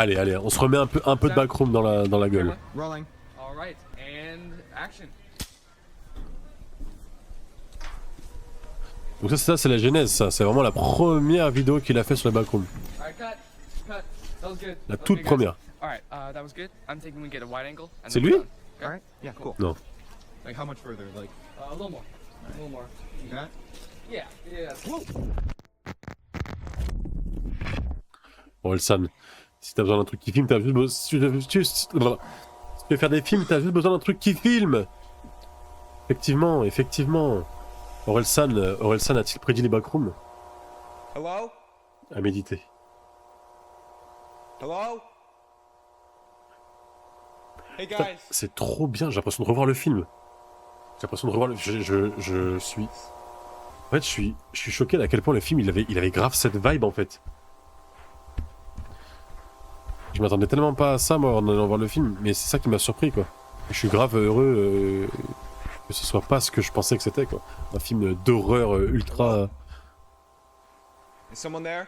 Allez, allez, on se remet un peu de backroom dans la gueule. Rolling. All right, and action. Donc ça c'est la genèse, ça. C'est vraiment la première vidéo qu'il a fait sur les backrooms. All right, cut. Cut. That was good. La That was toute good, guys. première. All right, that was good. I'm thinking we get a wide angle. And C'est then lui? we're done. Okay? All right. Yeah, cool. Non. Like how much further? Like A little more. A little more. you got? Yeah. Yeah. Whoa. Orelsan, si t'as besoin d'un truc qui filme, t'as juste besoin... Si tu veux faire des films, t'as juste besoin d'un truc qui filme. Effectivement, effectivement. Orelsan a-t-il prédit les backrooms? Hello? À méditer. Hello? Hey Putain, guys. c'est trop bien, j'ai l'impression de revoir le film. J'ai l'impression de revoir le... Je suis... En fait, je suis choqué à quel point le film, il avait grave cette vibe, en fait. Je m'attendais tellement pas à ça, moi, en allant voir le film, mais c'est ça qui m'a surpris, quoi. Je suis grave heureux que ce soit pas ce que je pensais que c'était, quoi. Un film d'horreur ultra... Is someone there?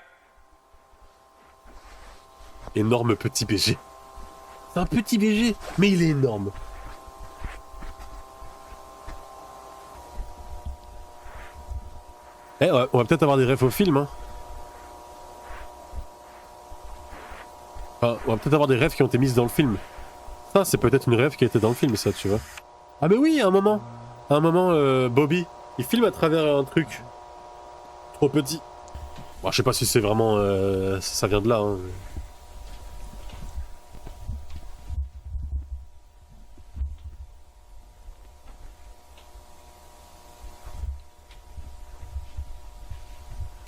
énorme petit BG. C'est un petit BG, mais il est énorme. Eh, on va peut-être avoir des refs au film, hein. Enfin, on va peut-être avoir des refs qui ont été mises dans le film. Ça, c'est peut-être une rêve qui a été dans le film, ça, tu vois. Ah mais oui, à un moment. À un moment, Bobby, il filme à travers un truc. Trop petit. Bon, je sais pas si c'est vraiment... ça vient de là, hein.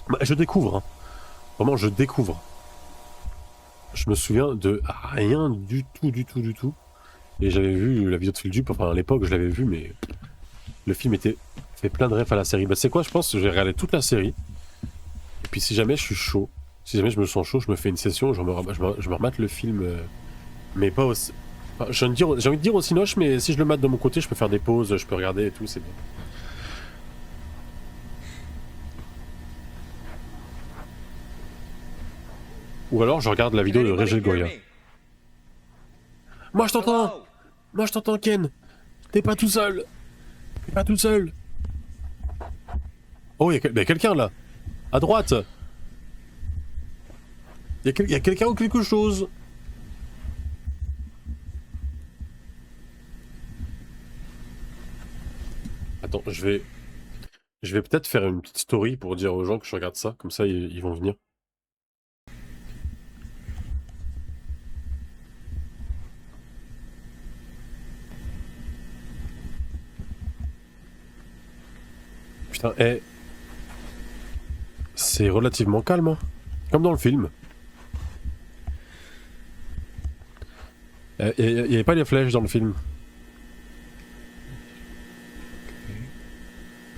Bah, je découvre, hein. Vraiment, je découvre. Je me souviens de rien du tout. Et j'avais vu la vidéo de Phil Dupe, enfin à l'époque je l'avais vu, mais le film était fait plein de refs à la série. Bah c'est quoi, je pense que j'ai regardé toute la série. Et puis si jamais je suis chaud, si jamais je me sens chaud, je me fais une session, je me remate le film, mais pas aussi... Enfin, j'ai envie de dire aussi noche, mais si je le mate de mon côté, je peux faire des pauses, je peux regarder et tout, c'est bien. Ou alors je regarde la vidéo de Anybody Régel hear Goya. me? Moi je t'entends! Hello? Moi je t'entends Ken! T'es pas tout seul! T'es pas tout seul! Oh, il y a quelqu'un là! À droite! Il y a quelqu'un ou quelque chose! Attends, je vais peut-être faire une petite story pour dire aux gens que je regarde ça, comme ça ils vont venir. Putain, c'est relativement calme, hein. Comme dans le film. Il n'y avait pas les flèches dans le film.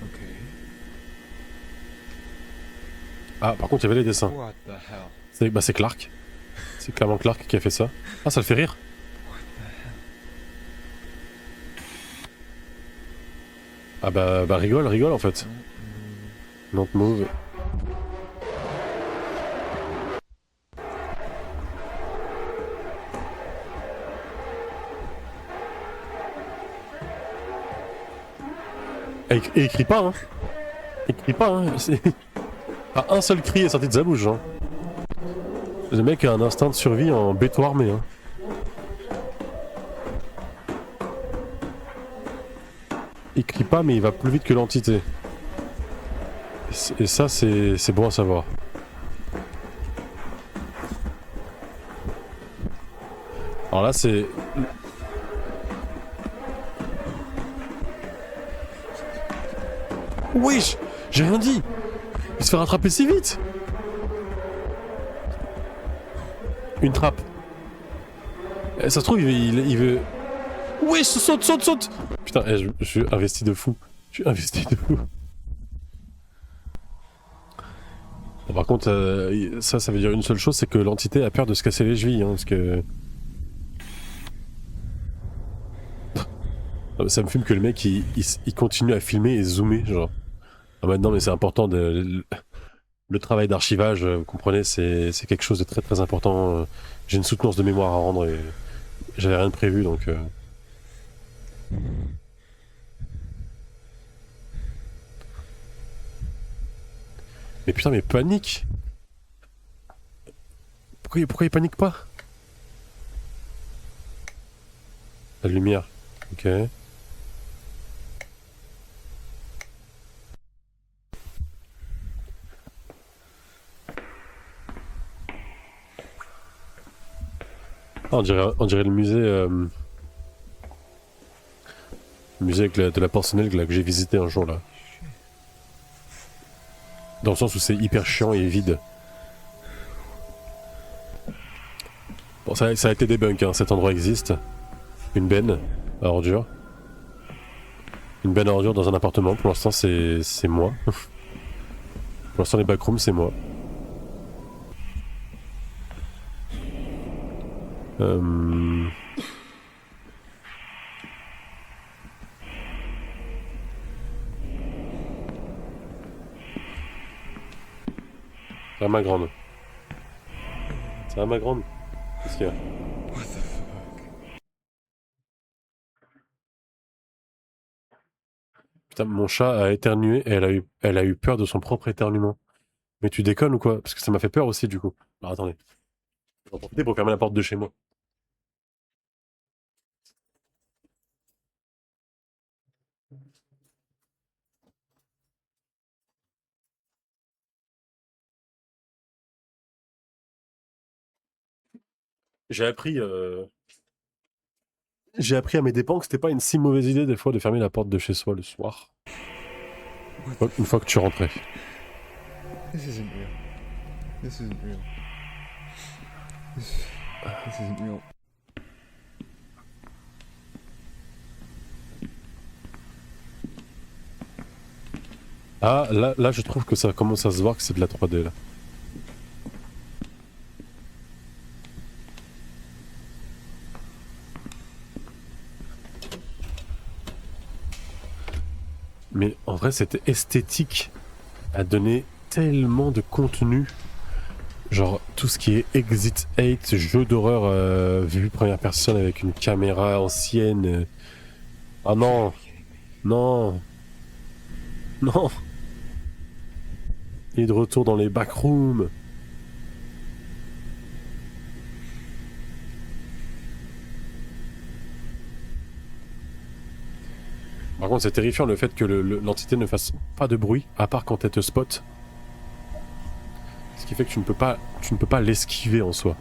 Okay. Ah, par contre, il y avait les dessins. What the hell? C'est Clark. C'est clairement Clark qui a fait ça. Ah, ça le fait rire. Ah bah rigole en fait. Don't move. Et écrit pas, hein. Écrit pas, hein. Pas un seul cri est sorti de sa bouche, hein. Le mec a un instinct de survie en béton armé, hein. Il crie pas, mais il va plus vite que l'entité. Et ça, c'est bon à savoir. Alors là, c'est... Wesh, j'ai rien dit. Il se fait rattraper si vite. Une trappe. Ça se trouve, il veut... Wesh, saute. Putain, je suis investi de fou. Je suis investi de fou. Bon, par contre, ça veut dire une seule chose, c'est que l'entité a peur de se casser les chevilles, hein, parce que... Ça me fume que le mec, il continue à filmer et zoomer, genre... Ah bah non, mais c'est important de... le travail d'archivage, vous comprenez, c'est quelque chose de très très important. J'ai une soutenance de mémoire à rendre et j'avais rien de prévu donc. Mais putain, mais panique! Pourquoi il panique pas? La lumière. Ok. Ah, on dirait le musée avec de la porcelaine là, que j'ai visité un jour là. Dans le sens où c'est hyper chiant et vide. Bon, ça a été débunk, hein. Cet endroit existe. Une benne à ordures. Une benne à ordures dans un appartement. Pour l'instant, c'est moi. Pour l'instant, les backrooms, c'est moi. Ça va ma grande. Ça va ma grande. Qu'est-ce qu'il y a? Putain, mon chat a éternué et elle a eu peur de son propre éternuement. Mais tu déconnes ou quoi? Parce que ça m'a fait peur aussi du coup. Alors attendez. Je vais en profiter pour fermer la porte de chez moi. J'ai appris, j'ai appris à mes dépens que c'était pas une si mauvaise idée des fois de fermer la porte de chez soi le soir. Une fois que tu rentrais. This isn't real. This isn't real. This isn't real. Ah, là je trouve que ça commence à se voir que c'est de la 3D là. Mais en vrai, cette esthétique a donné tellement de contenu. Genre, tout ce qui est Exit 8, jeu d'horreur vu première personne avec une caméra ancienne. Ah non! Non! Non! Il est de retour dans les backrooms. Par contre, c'est terrifiant le fait que l'entité ne fasse pas de bruit, à part quand elle te spot. Ce qui fait que tu ne peux pas l'esquiver en soi.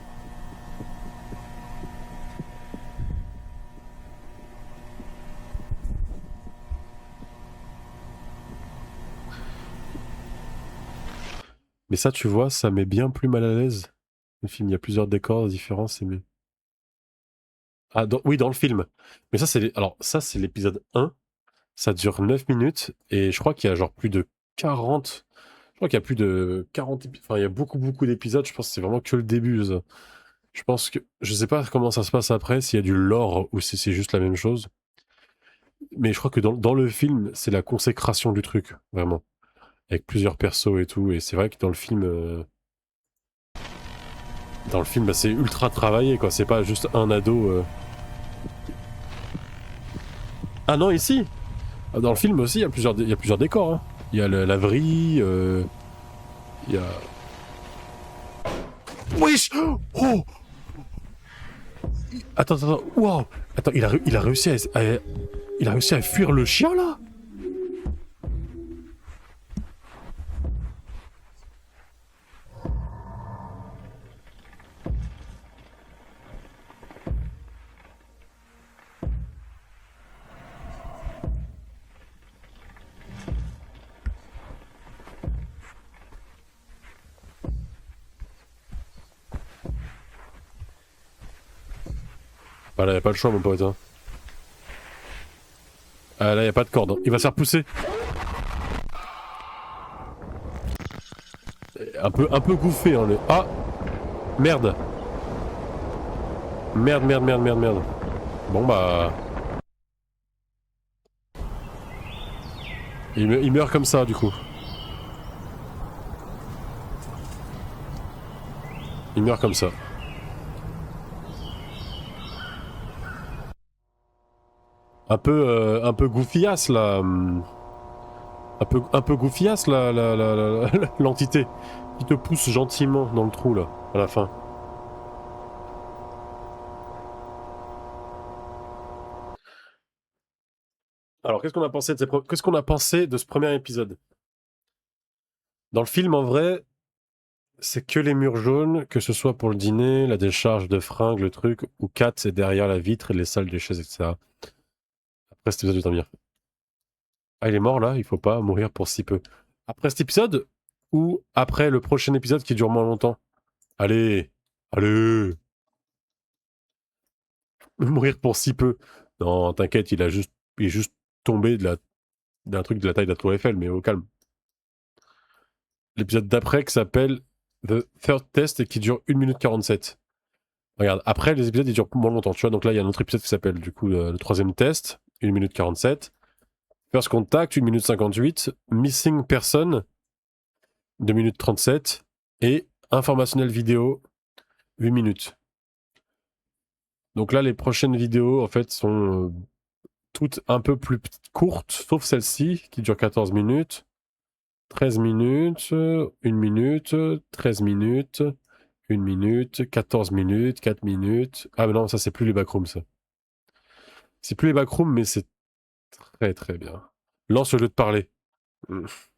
Mais ça, tu vois, ça met bien plus mal à l'aise. Le film, il y a plusieurs décors différents, c'est mieux. Ah, oui, dans le film. Mais ça, c'est l'épisode 1. Ça dure 9 minutes et je crois qu'il y a genre plus de 40. Je crois qu'il y a plus de 40 épisodes. Enfin, il y a beaucoup d'épisodes. Je pense que c'est vraiment que le début. Ça. Je pense que. Je sais pas comment ça se passe après, s'il y a du lore ou si c'est juste la même chose. Mais je crois que dans le film, c'est la consécration du truc, vraiment. Avec plusieurs persos et tout. Et c'est vrai que dans le film. Bah, c'est ultra travaillé, quoi. C'est pas juste un ado. Ah non, ici! Dans le film aussi, il y a plusieurs décors. Hein. Il y a la vrille, il y a... Wesh! Oh! Attends, wow! Attends, il a réussi à fuir le chien, là? Bah là, y a pas le choix, mon pote. Hein. Ah, là, y a pas de corde. Hein. Il va se faire pousser. Un peu gouffé, hein, le... Ah! Merde! Merde. Bon, bah... Il meurt comme ça, du coup. Il meurt comme ça. Un peu goofias là. Un peu goofias là, l'entité qui te pousse gentiment dans le trou là, à la fin. Alors qu'est-ce qu'on a pensé de ce premier épisode? Dans le film, en vrai, c'est que les murs jaunes, que ce soit pour le dîner, la décharge de fringues, le truc, ou Kat c'est derrière la vitre, les salles des chaises, etc. Après cet épisode, je vais t'en dire. Ah, il est mort là, il faut pas mourir pour si peu. Après cet épisode, ou après le prochain épisode qui dure moins longtemps? Allez, allez, mourir pour si peu. Non, t'inquiète, il est juste tombé d'un truc de la taille de la tour Eiffel, mais au calme. L'épisode d'après qui s'appelle The Third Test et qui dure 1 minute 47. Regarde, après les épisodes ils durent moins longtemps, tu vois, donc là il y a un autre épisode qui s'appelle du coup le troisième test, 1 minute 47. First Contact, 1 minute 58. Missing Person, 2 minutes 37. Et informationnel vidéo, 8 minutes. Donc là les prochaines vidéos en fait sont toutes un peu plus courtes, sauf celle-ci qui dure 14 minutes. 13 minutes, 1 minute, 13 minutes, 1 minute, 14 minutes, 4 minutes. Ah mais non, ça c'est plus les backrooms ça. C'est plus les backrooms mais c'est très très bien. Lance au lieu de parler.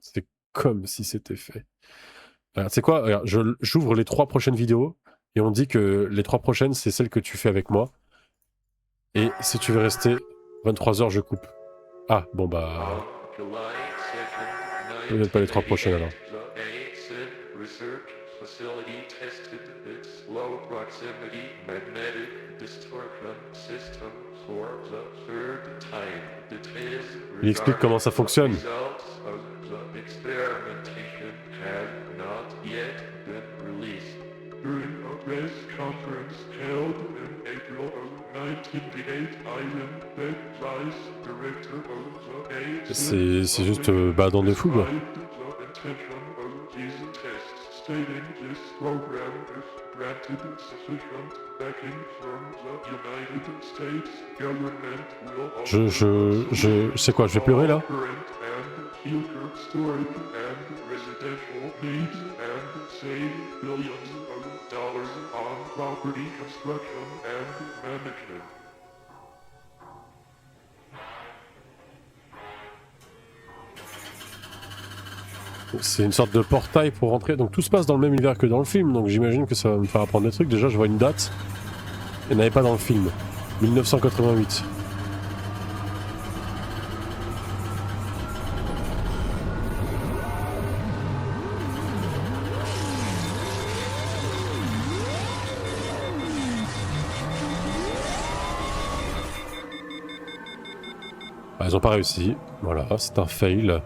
C'est comme si c'était fait. Alors, tu sais quoi, regarde, j'ouvre les 3 prochaines vidéos et on dit que les 3 prochaines c'est celles que tu fais avec moi. Et si tu veux rester 23h, je coupe. Ah bon bah... Peut-être pas les 3 prochaines alors. Il explique comment ça fonctionne. C'est juste badant de fou quoi. Je sais quoi, je vais pleurer là. C'est une sorte de portail pour rentrer, donc tout se passe dans le même univers que dans le film, donc j'imagine que ça va me faire apprendre des trucs. Déjà je vois une date, il n'y en avait pas dans le film, 1988. Bah, ils n'ont pas réussi, voilà, c'est un fail.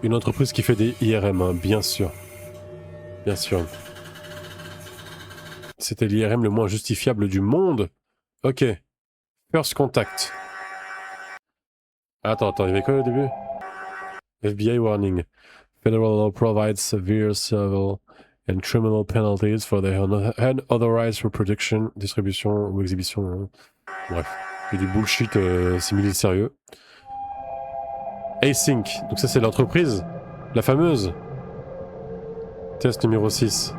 Une entreprise qui fait des IRM, hein, bien sûr. Bien sûr. C'était l'IRM le moins justifiable du monde. Ok. First Contact. Attends, il y avait quoi au début? FBI warning. Federal law provides severe civil and criminal penalties for the unauthorized reproduction, distribution ou exhibition. Hein. Bref. C'est du bullshit simili sérieux. Async, donc ça c'est l'entreprise, la fameuse. Test numéro 6.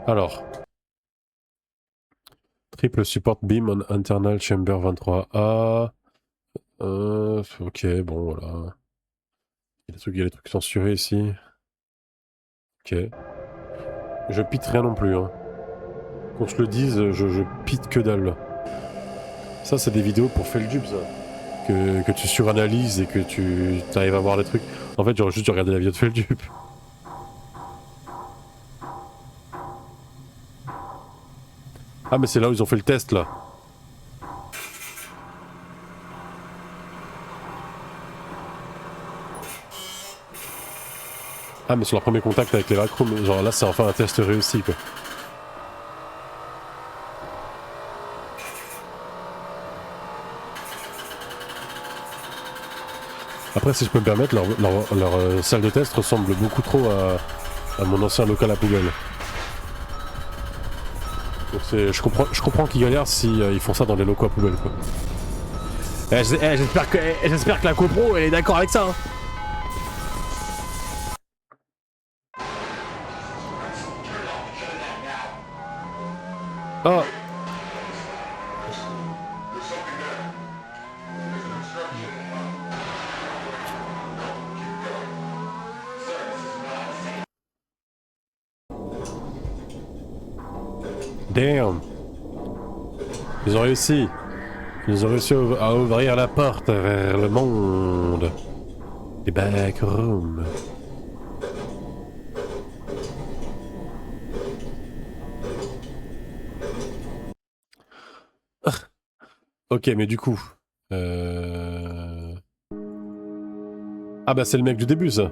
Alors. Triple support beam on internal chamber 23A. Ok, bon voilà. Il y a des trucs censurés ici. Ok. Je pite rien non plus. Hein. Qu'on se le dise, je pite que dalle. Ça, c'est des vidéos pour Feldup, ça. Que tu suranalyses et que tu arrives à voir les trucs. En fait, j'aurais juste dû regarder la vidéo de Feldup. Ah, mais c'est là où ils ont fait le test, là. Ah, mais sur leur premier contact avec les backrooms, genre là, c'est enfin un test réussi, quoi. Après, si je peux me permettre, leur salle de test ressemble beaucoup trop à mon ancien local à poubelle. Donc je comprends qu'ils galèrent si ils font ça dans les locaux à poubelle, quoi. J'espère que la copro elle est d'accord avec ça. Hein. Oh. Damn. Ils ont réussi. Ils ont réussi à ouvrir la porte vers le monde. Les backrooms. Ok, mais du coup... Ah bah c'est le mec du début, ça.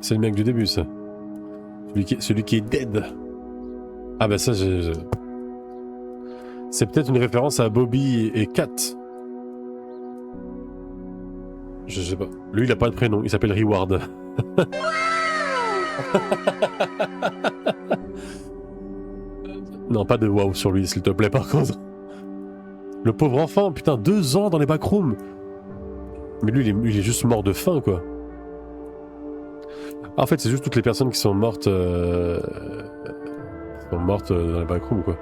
C'est le mec du début, ça. Celui qui est dead. Ah bah ça, c'est peut-être une référence à Bobby et Kat. Je sais pas. Lui, il a pas de prénom, il s'appelle Reward. Non, pas de wow sur lui, s'il te plaît, par contre. Le pauvre enfant, putain, 2 ans dans les backrooms. Mais lui, il est juste mort de faim, quoi. En fait, c'est juste toutes les personnes qui sont mortes... dans les backrooms, quoi.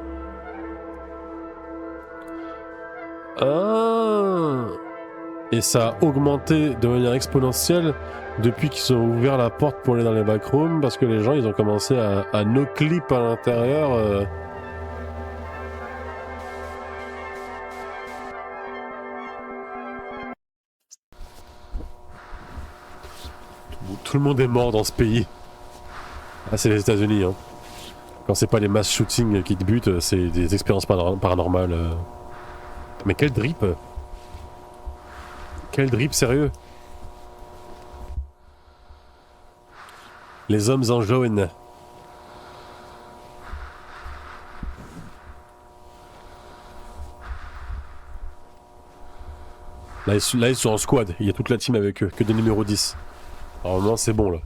Ah. Et ça a augmenté de manière exponentielle depuis qu'ils ont ouvert la porte pour aller dans les backrooms, parce que les gens, ils ont commencé à no-clip à l'intérieur... Tout le monde est mort dans ce pays. Ah, c'est les États-Unis, hein. Quand c'est pas les mass shootings qui te butent, c'est des expériences paranormales. Mais quel drip! Quel drip, sérieux! Les hommes en jaune. Là, ils sont en squad. Il y a toute la team avec eux, que des numéros 10. Alors, normalement, c'est bon, là.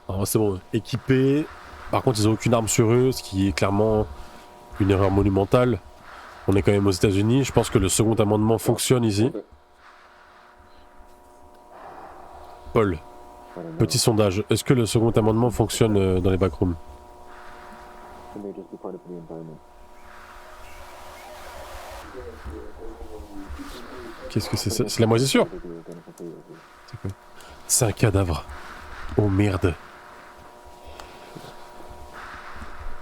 Alors, c'est bon. Équipés. Par contre, ils ont aucune arme sur eux, ce qui est clairement une erreur monumentale. On est quand même aux États-Unis. Je pense que le second amendement fonctionne ici. Paul, petit sondage. Est-ce que le second amendement fonctionne dans les backrooms? Qu'est-ce que c'est ça? C'est la moisissure? C'est quoi? C'est un cadavre. Oh merde.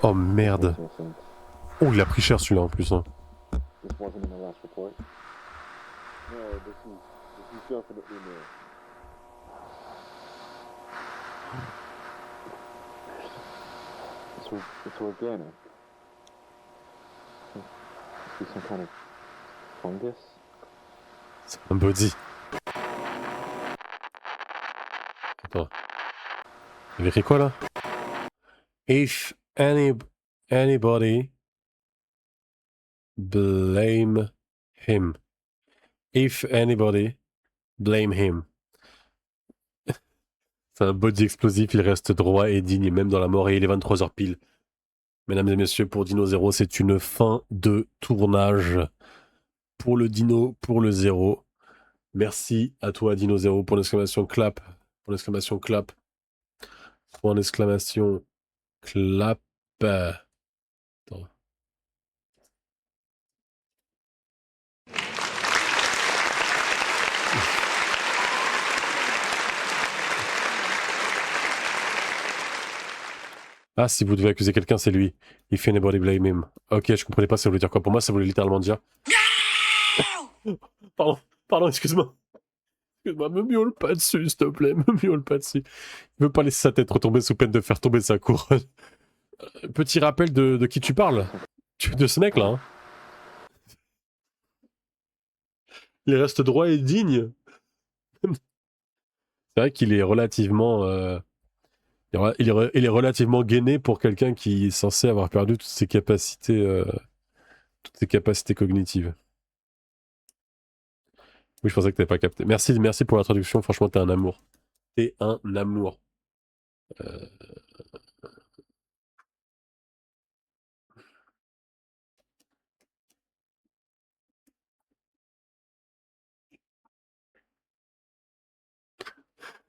Oh merde. Oh, il a pris cher celui-là en plus. Hein. It's organic. It's some kind of fungus. C'est un body. Attends. Il avait écrit quoi là? If anybody blame him. If anybody blame him. C'est un body explosif, il reste droit et digne, même dans la mort, et il est 23h pile. Mesdames et messieurs, pour Dino Zero, c'est une fin de tournage. Pour le Dino, pour le Zéro. Merci à toi, Dino Zero, pour l'exclamation clap. Pour l'exclamation clap. Pour l'exclamation clap. Attends. Ah, si vous devez accuser quelqu'un, c'est lui. If anybody blame him. Ok, je comprenais pas ça voulait dire quoi. Pour moi, ça voulait littéralement dire... Pardon, excuse-moi. Excuse-moi, me miaule pas dessus, s'il te plaît. Me miaule pas dessus. Il veut pas laisser sa tête retomber sous peine de faire tomber sa couronne. Petit rappel de qui tu parles. De ce mec-là. Hein. Il reste droit et digne. C'est vrai qu'il est relativement... il est relativement gainé pour quelqu'un qui est censé avoir perdu toutes ses capacités cognitives. Oui, je pensais que t'avais pas capté. Merci pour la traduction. Franchement, t'es un amour. T'es un amour. Euh,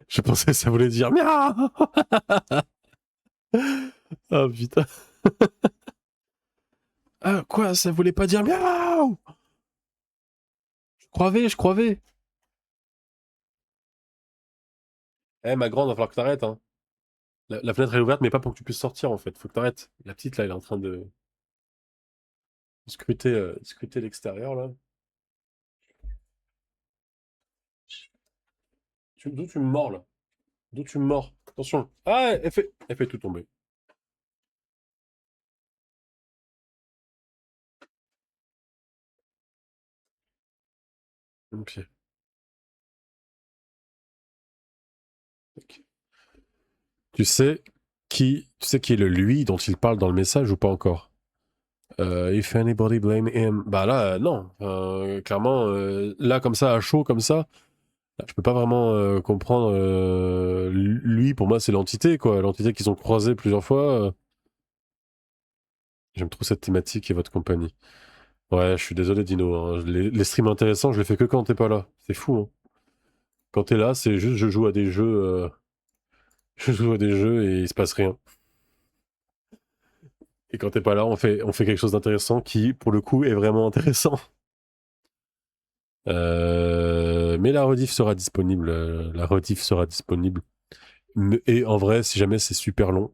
Je pensais que ça voulait dire miaou. Ah putain. Ah quoi, ça voulait pas dire miaou. Je croyais. Eh ma grande, va falloir que t'arrêtes. Hein. La fenêtre est ouverte, mais pas pour que tu puisses sortir en fait. Faut que t'arrêtes. La petite là, elle est en train de scruter l'extérieur là. D'où tu me mords là? D'où tu me mords? Attention. Ah, elle fait tout tomber. Ok. Ok. Tu sais qui est le lui dont il parle dans le message ou pas encore? If anybody blame him. Bah là, non. Clairement, là, comme ça, à chaud, comme ça, là, je peux pas vraiment comprendre. Lui, pour moi, c'est l'entité, quoi. L'entité qu'ils ont croisée plusieurs fois. J'aime trop cette thématique et votre compagnie. Ouais, je suis désolé, Dino. Hein. Les streams intéressants, je les fais que quand t'es pas là. C'est fou, hein. Quand t'es là, c'est juste je joue à des jeux. Je joue à des jeux et il se passe rien. Et quand t'es pas là, on fait quelque chose d'intéressant qui, pour le coup, est vraiment intéressant. Mais la rediff sera disponible. La rediff sera disponible. Et en vrai, si jamais c'est super long,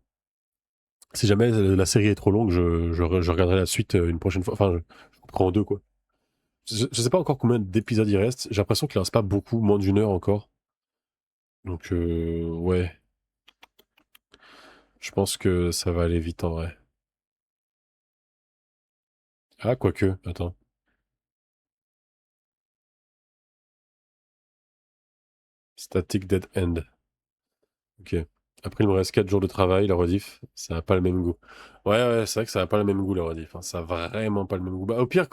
si jamais la série est trop longue, je regarderai la suite une prochaine fois. Enfin, je prends en deux, quoi. Je sais pas encore combien d'épisodes il reste. J'ai l'impression qu'il en reste pas beaucoup, moins d'une heure encore. Donc, ouais. Je pense que ça va aller vite en vrai. Ah, quoique, attends. Static Dead End. Ok. Après, il me reste 4 jours de travail, la rediff, ça n'a pas le même goût. Ouais, c'est vrai que ça n'a pas le même goût, la rediff. Hein. Ça n'a vraiment pas le même goût. Bah, au pire,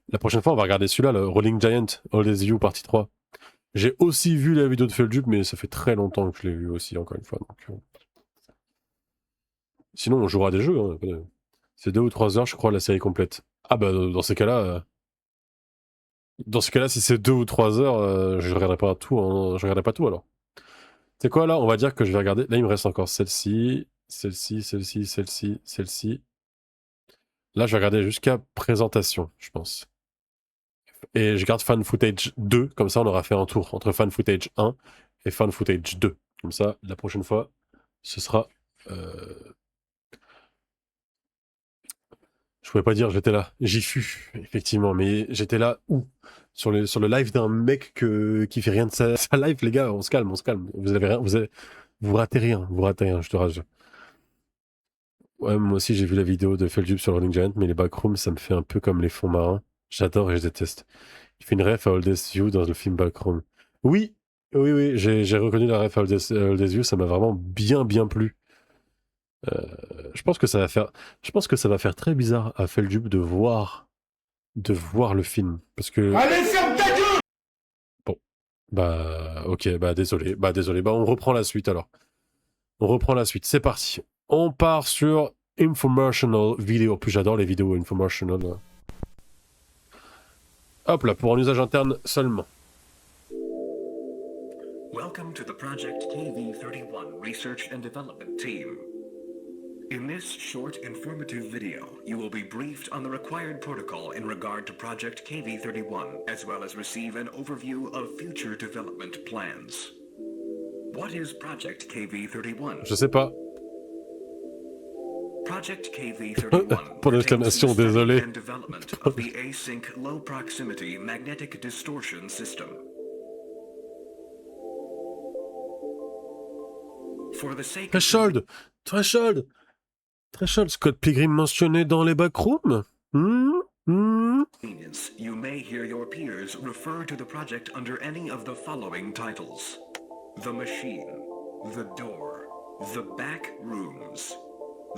la prochaine fois, on va regarder celui-là, le Rolling Giant, All As You, partie 3. J'ai aussi vu la vidéo de Feldup, mais ça fait très longtemps que je l'ai vu aussi, encore une fois. Donc, sinon, on jouera à des jeux. Hein. C'est 2 ou 3 heures, je crois, la série complète. Ah bah, dans ce cas-là, si c'est 2 ou 3 heures, je regarderai pas tout. Hein. Je regarderai pas tout, alors. C'est quoi là? On va dire que je vais regarder. Là, il me reste encore celle-ci, celle-ci, celle-ci, celle-ci, celle-ci. Là, je vais regarder jusqu'à présentation, je pense. Et je garde fan footage 2, comme ça on aura fait un tour entre fan footage 1 et fan footage 2. Comme ça, la prochaine fois, ce sera. Je pouvais pas dire j'étais là. J'y fus, effectivement, mais j'étais là où? Sur le live d'un mec qui fait rien de sa live, les gars, on se calme, on se calme. Vous avez rien, vous ratez rien, je te rassure. Ouais, moi aussi j'ai vu la vidéo de Feldup sur le Running Giant, mais les backrooms, ça me fait un peu comme les fonds marins. J'adore et je déteste. Il fait une ref à Oldest You dans le film Backroom. Oui, oui, j'ai reconnu la ref à Oldest You, ça m'a vraiment bien plu. Je pense que ça va faire très bizarre à Feldup de voir le film. Parce que. Allez, ferme ta gueule! Bon. Ok, désolé. On reprend la suite alors. On reprend la suite. C'est parti. On part sur Infomercial vidéo. En plus, j'adore les vidéos infomercial. Hop là, pour un usage interne seulement. Welcome to the Project KV-31 Research and Development Team. In this short, informative video, you will be briefed on the required protocol in regard to Project KV-31, as well as receive an overview of future development plans. What is Project KV-31? Je sais pas. Project KV-31 Pour l'exclamation, désolé. and development of the async low proximity magnetic distortion system. For the sake Threshold, Scott Pilgrim mentionné dans les backrooms. convenience, you may hear your peers refer to the project under any of the following titles: The Machine, The Door, The Back Rooms,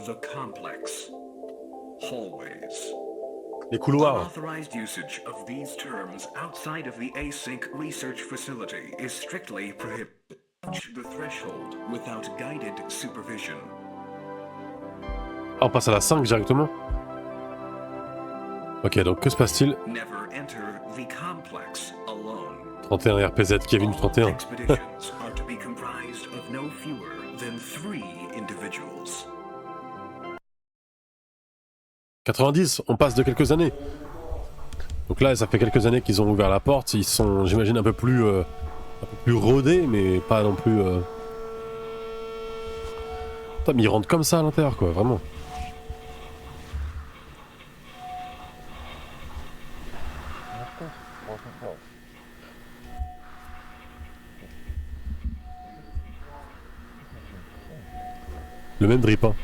The Complex, Hallways, Les couloirs. Unauthorized usage of these terms outside of the async research facility is strictly prohibited. Reach the threshold without guided supervision. Ah, on passe à la 5 directement. Ok, donc que se passe-t-il? Never enter the complex alone. 31 RPZ, Kevin du All 31. expeditions are to be comprised of no fewer than 3 individuals. 90, on passe de quelques années. Donc là, ça fait quelques années qu'ils ont ouvert la porte. Ils sont, j'imagine, un peu plus rodés, mais pas non plus. Putain, mais ils rentrent comme ça à l'intérieur, quoi, vraiment. Le même drip, hein.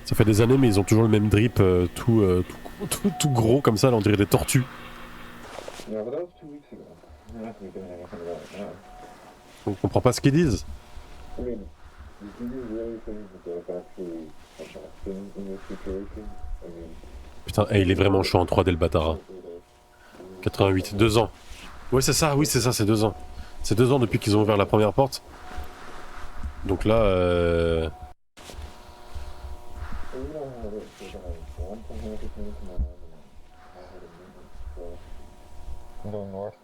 Ça fait des années, mais ils ont toujours le même drip, tout gros comme ça, là, on dirait des tortues. Yeah, but that was 2 weeks ago. You're not gonna be doing anything about it now. On comprend pas ce qu'ils disent. I mean, do you really think that there's actually a vaccine in this situation? I mean, Putain, hey, il est vraiment chaud en 3D le bâtard. Hein. 88, 2 ans. Ouais, c'est ça, oui, c'est ça, c'est 2 ans. C'est 2 ans depuis qu'ils ont ouvert la première porte. Donc là, so you know how it is. There's one thing everything tomorrow, and then I had a meeting, so I'm going north.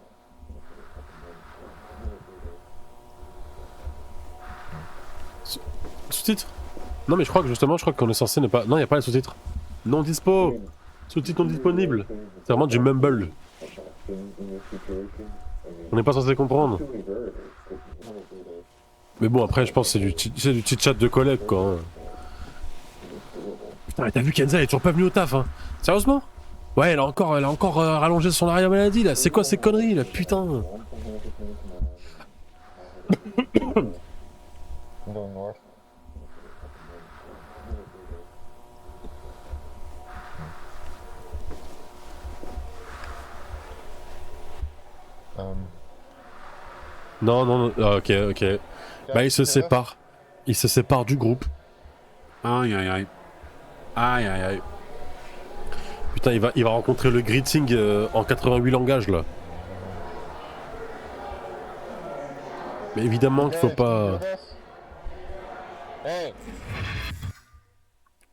sous-titres. Non, mais je crois que justement, je crois qu'on est censé ne pas. Non, il n'y a pas les sous-titres. Non dispo. Sous-titres non disponibles. C'est vraiment du mumble. On n'est pas censé comprendre. Mais bon, après, je pense que c'est du petit chat de collègues, quoi. Hein. Putain, mais t'as vu Kenza, elle est toujours pas venue au taf, hein. Sérieusement? Ouais, elle a encore rallongé son arrêt maladie, là. C'est quoi ces conneries, là? Putain. I'm going north. Non, non, non. Ah, ok, ok. Bah, il se sépare. Il se sépare du groupe. Aïe, aïe, aïe. Aïe, aïe, aïe. Putain, il va rencontrer le greeting en 88 langages, là. Mais évidemment qu'il faut pas...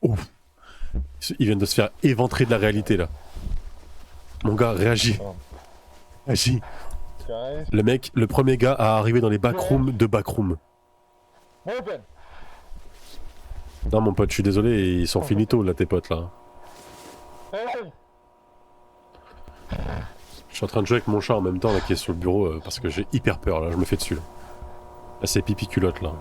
Ouf. Il vient de se faire éventrer de la réalité, là. Mon gars, réagis. Réagis. Le mec, le premier gars à arriver dans les backrooms de backroom. Non, mon pote, je suis désolé, ils sont finito, là, tes potes, là. Je suis en train de jouer avec mon chat en même temps, là, qui est sur le bureau, parce que j'ai hyper peur, là, je me fais dessus, là. Là, c'est pipi culotte, là.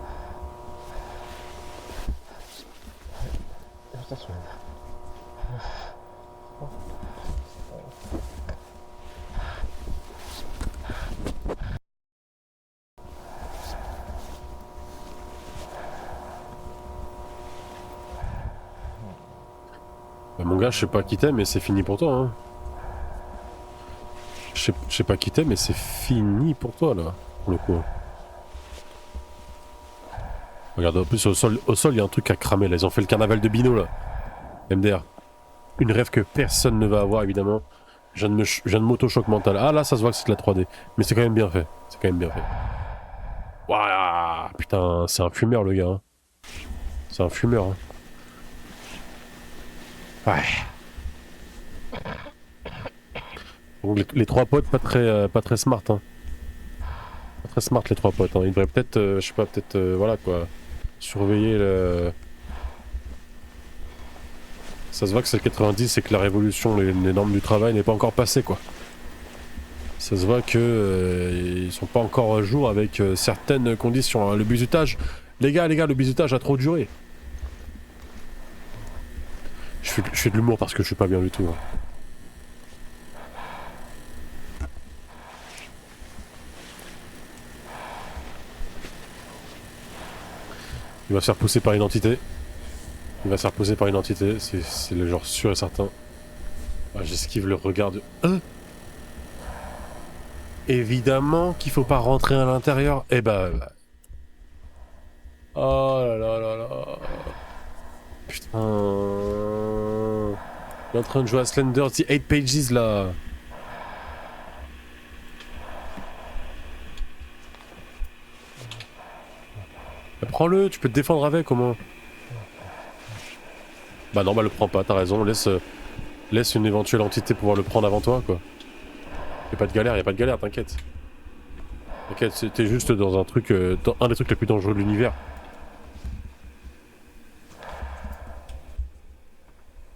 Bah, mon gars, je sais pas qui t'es, mais c'est fini pour toi, hein. Je sais pas qui t'es, mais c'est fini pour toi, là, pour le coup. Regarde, en plus, au sol, il y a un truc à cramer, là. Ils ont fait le carnaval de Bino, là. MDR. Une rêve que personne ne va avoir, évidemment. Je viens de m'auto-choc mental. Ah, là, ça se voit que c'est de la 3D. Mais c'est quand même bien fait. C'est quand même bien fait. Waouh, putain, c'est un fumeur, le gars. Hein. C'est un fumeur, hein. Ouais. Donc, les trois potes, pas très smart, hein. Pas très smart, les trois potes, hein. Ils devraient peut-être, je sais pas, peut-être, voilà, quoi. Surveiller le... Ça se voit que c'est le 90 et que la révolution, les normes du travail n'est pas encore passée, quoi. Ça se voit que ils sont pas encore à jour avec certaines conditions. Hein. Le bizutage, les gars, le bizutage a trop duré. Je fais de l'humour parce que je suis pas bien du tout. Hein. Il va se faire pousser par une entité. C'est le genre sûr et certain. Ah, j'esquive le regard de... Évidemment qu'il faut pas rentrer à l'intérieur. Eh bah... Oh là là là là... Putain... Il est en train de jouer à Slender, The 8 Pages là. Bah, prends-le, tu peux te défendre avec au moins. Bah non, bah le prends pas, t'as raison, laisse une éventuelle entité pouvoir le prendre avant toi quoi. Y'a pas de galère, t'inquiète. T'inquiète, t'es juste dans un truc, dans un des trucs les plus dangereux de l'univers.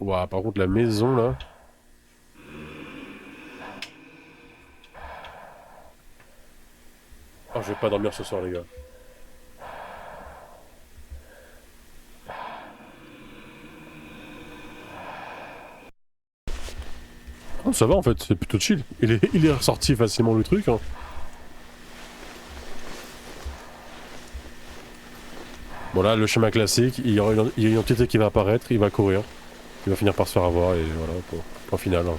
Ouah, par contre la maison là... Oh, je vais pas dormir ce soir les gars. Oh, ça va en fait, c'est plutôt chill. Il est ressorti facilement le truc. Hein. Bon là, le schéma classique, il y a une entité qui va apparaître, il va courir. Il va finir par se faire avoir et voilà, point final. Hein.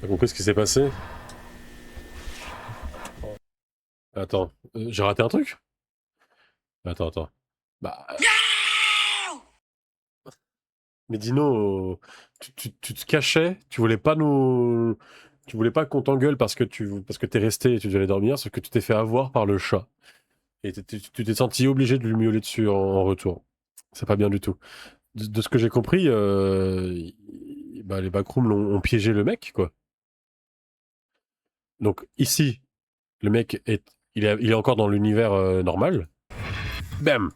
T'as compris ce qui s'est passé? Attends, j'ai raté un truc? Attends. Bah... Mais Dino, tu te cachais, tu voulais pas nous... Tu voulais pas qu'on t'engueule parce que t'es resté et tu devais aller dormir, sauf que tu t'es fait avoir par le chat. Et tu t'es senti obligé de lui miauler dessus en retour. C'est pas bien du tout. De ce que j'ai compris, bah, les backrooms ont piégé le mec, quoi. Donc ici, le mec il est encore dans l'univers normal. Bam!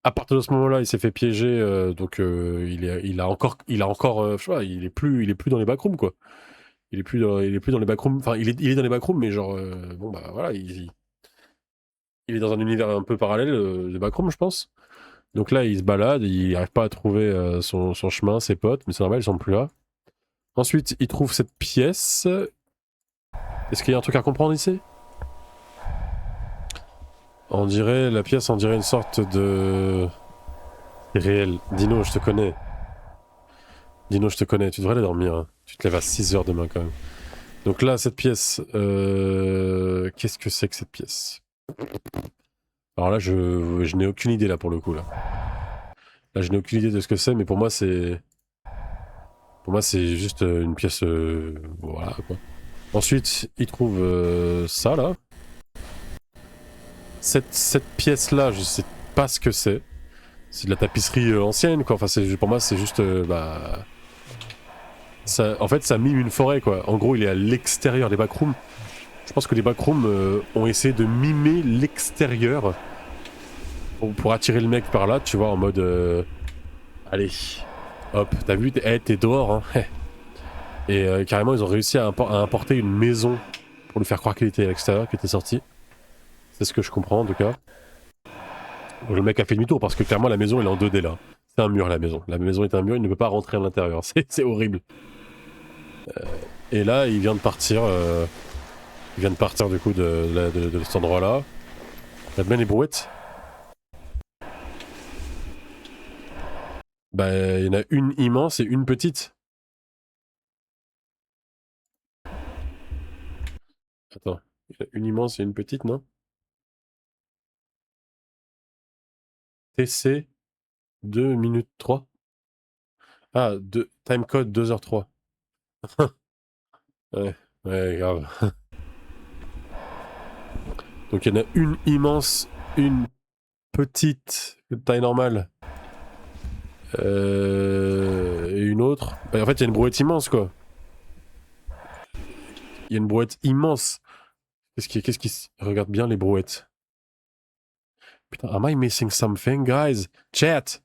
À partir de ce moment-là, il s'est fait piéger, donc il a encore, je sais pas, il est plus dans les backrooms quoi. Il est plus dans les backrooms. Enfin, il est dans les backrooms, mais genre, bon bah voilà, il est dans un univers un peu parallèle des backrooms, je pense. Donc là, il se balade, il n'arrive pas à trouver son chemin, ses potes, mais c'est normal, ils sont plus là. Ensuite, il trouve cette pièce. Est-ce qu'il y a un truc à comprendre ici? On dirait, la pièce, on dirait une sorte de... C'est réel. Dino, je te connais. Dino, je te connais. Tu devrais aller dormir. Hein. Tu te lèves à 6h demain, quand même. Donc là, cette pièce... Qu'est-ce que c'est que cette pièce? Alors là, je n'ai aucune idée, là, pour le coup, là. Là, je n'ai aucune idée de ce que c'est, mais pour moi, c'est... Pour moi, c'est juste une pièce... Voilà, quoi. Ensuite, il trouve ça, là. Cette pièce-là, je sais pas ce que c'est. C'est de la tapisserie ancienne, quoi. Enfin, pour moi, c'est juste... bah... Ça, en fait, ça mime une forêt, quoi. En gros, il est à l'extérieur des backrooms. Je pense que les backrooms ont essayé de mimer l'extérieur pour attirer le mec par là, tu vois, en mode... allez, hop, t'as vu, t'es dehors, hein. Et carrément, ils ont réussi à importer une maison pour lui faire croire qu'il était à l'extérieur, qu'il était sorti. C'est ce que je comprends, en tout cas. Donc, le mec a fait demi-tour, parce que clairement, la maison, elle est en 2D, là. C'est un mur, la maison. La maison est un mur, il ne peut pas rentrer à l'intérieur. C'est horrible. Et là, il vient de partir. Il vient de partir, du coup, de cet endroit-là. Il y a bien les brouettes. Bah, il y en a une immense et une petite. Attends. Il y en a une immense et une petite, non? TC 2 minutes 3. Ah, timecode 2h03. Ouais, grave. Donc il y en a une immense, une petite, de taille normale. Et une autre. Bah, en fait, il y a une brouette immense, quoi. Il y a une brouette immense. Qu'est-ce qui... Regarde bien les brouettes. Putain, am I missing something, guys? Chat!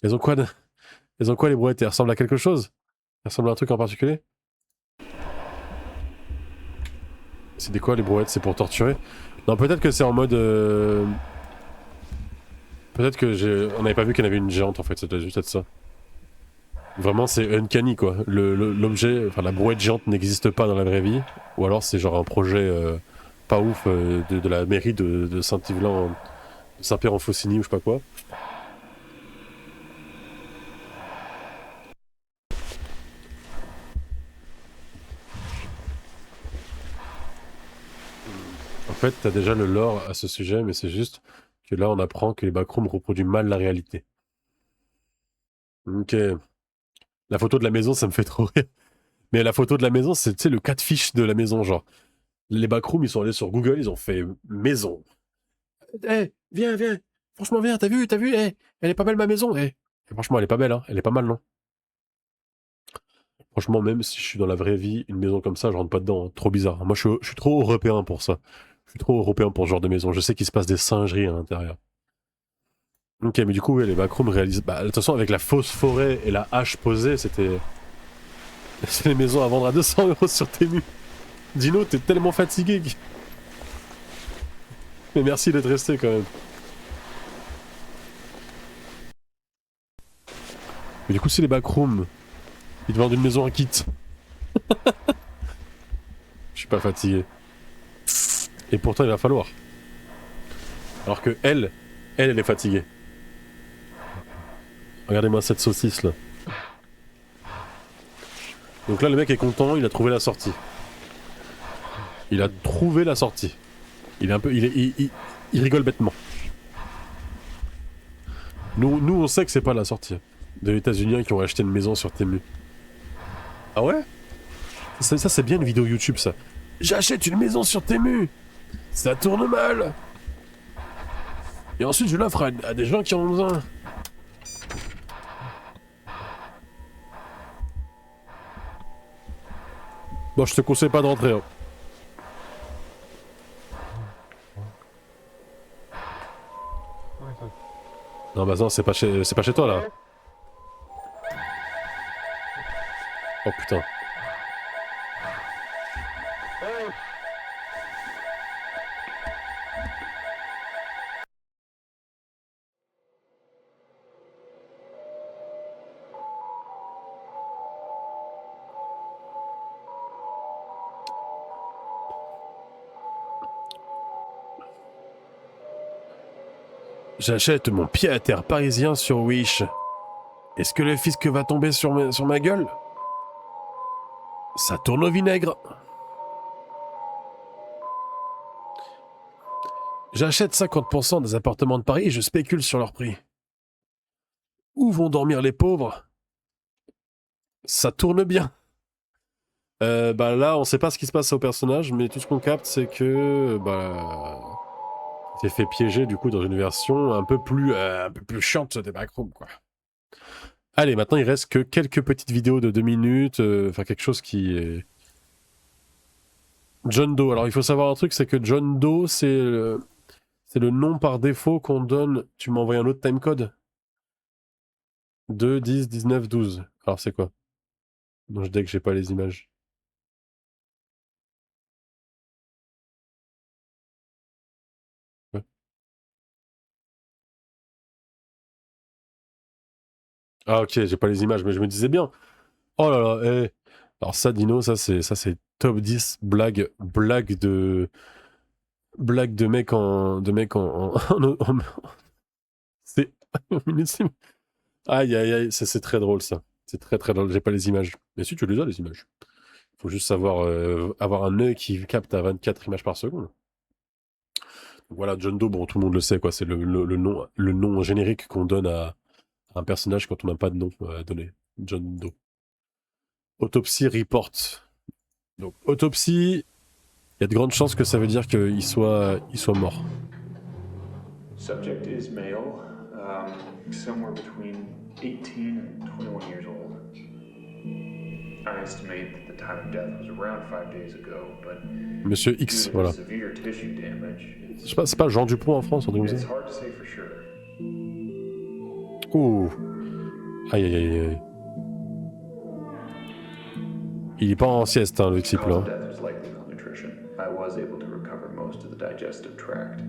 Elles ont quoi les brouettes? Elles ressemblent à quelque chose? Elles ressemblent à un truc en particulier? C'est des quoi les brouettes? C'est pour torturer? Non, peut-être que c'est en mode... Peut-être que on n'avait pas vu qu'il y en avait une géante en fait, c'était juste ça. Vraiment c'est uncanny quoi. L'objet, enfin la brouette géante n'existe pas dans la vraie vie. Ou alors c'est genre un projet pas ouf de la mairie de Saint-Yvelin, Saint-Pierre-en-Faucigny ou je sais pas quoi. En fait, t'as déjà le lore à ce sujet, mais c'est juste que là, on apprend que les backrooms reproduisent mal la réalité. Ok. La photo de la maison, ça me fait trop rire. Mais la photo de la maison, c'est, tu sais, le catfish de la maison, genre. Les backrooms, ils sont allés sur Google, ils ont fait maison. Eh, viens, viens. Franchement, viens, t'as vu, eh, elle est pas belle ma maison, eh. Et franchement, elle est pas belle, hein. Elle est pas mal, non? Franchement, même si je suis dans la vraie vie, une maison comme ça, je rentre pas dedans, hein. Trop bizarre. Moi, je suis trop européen pour ça. Je suis trop européen pour ce genre de maison. Je sais qu'il se passe des singeries à l'intérieur. Ok, mais du coup, ouais, les backrooms réalisent. Bah, de toute façon, avec la fausse forêt et la hache posée, c'était. C'est les maisons à vendre à 200 € sur Temu. Dino, t'es tellement fatigué. Mais merci d'être resté quand même. Mais du coup, c'est les backrooms. Ils te vendent une maison en kit. Je suis pas fatigué. Et pourtant, il va falloir. Alors que elle est fatiguée. Regardez-moi cette saucisse là. Donc là, le mec est content, il a trouvé la sortie. Il a trouvé la sortie. Il est un peu, il rigole bêtement. Nous, on sait que c'est pas la sortie. De États-Unis qui ont acheté une maison sur Temu. Ah ouais? Ça c'est bien une vidéo YouTube ça. J'achète une maison sur Temu. Ça tourne mal. Et ensuite je l'offre à des gens qui en ont besoin. Bon, je te conseille pas de rentrer. Hein. Non, bah non, c'est pas chez toi là. Oh putain. J'achète mon pied-à-terre parisien sur Wish. Est-ce que le fisc va tomber sur ma gueule? Ça tourne au vinaigre. J'achète 50% des appartements de Paris et je spécule sur leur prix. Où vont dormir les pauvres? Ça tourne bien. Bah là, on sait pas ce qui se passe au personnage, mais tout ce qu'on capte, c'est que t'es fait piéger du coup dans une version un peu plus chiante des backrooms, quoi. Allez, maintenant il reste que quelques petites vidéos de 2 minutes, enfin quelque chose qui est... John Doe. Alors il faut savoir un truc, c'est que John Doe, c'est le nom par défaut qu'on donne. Tu m'as envoyé un autre timecode 2, 10, 19, 12. Alors c'est quoi? Non, je dis que j'ai pas les images. Ouais. Ah ok, j'ai pas les images, mais je me disais bien. Oh là là, eh. Alors ça, Dino, ça c'est top 10 blague de mec c'est aïe aïe aïe, c'est très drôle ça. C'est très très drôle, j'ai pas les images. Mais si tu les as les images. Faut juste savoir avoir un œil qui capte à 24 images par seconde. Donc voilà, John Doe, bon tout le monde le sait quoi, c'est le nom générique qu'on donne à un personnage quand on n'a pas de nom à donner. John Doe. Autopsie report. Donc autopsie, il y a de grandes chances que ça veut dire qu'il soit mort. Subject is male, somewhere between 18 and 21 years old. I estimate that the time of death was around 5 days ago, but Monsieur X, due to voilà. severe tissue damage, Je sais pas, c'est pas Jean Dupont en France, on dirait it's ça. hard to say for sure. Ouh. Aïe aïe aïe aïe. Il est pas en sieste, hein, le type Cause là. of death was likely malnutrition. I was able to recover most of the digestive tract.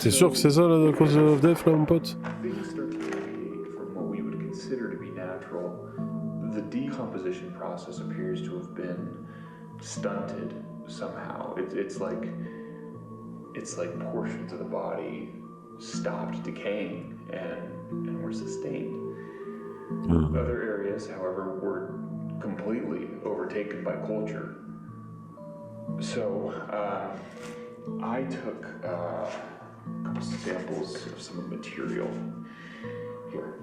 T'es sûr que c'est ça la cause of death là, mon pote? Things start to deviate from what we would consider to be natural. The decomposition process appears to have been stunted somehow. It's like portions of the body stopped decaying and were sustained. Other areas, however, were completely overtaken by culture. So I took a couple samples of some of the material here.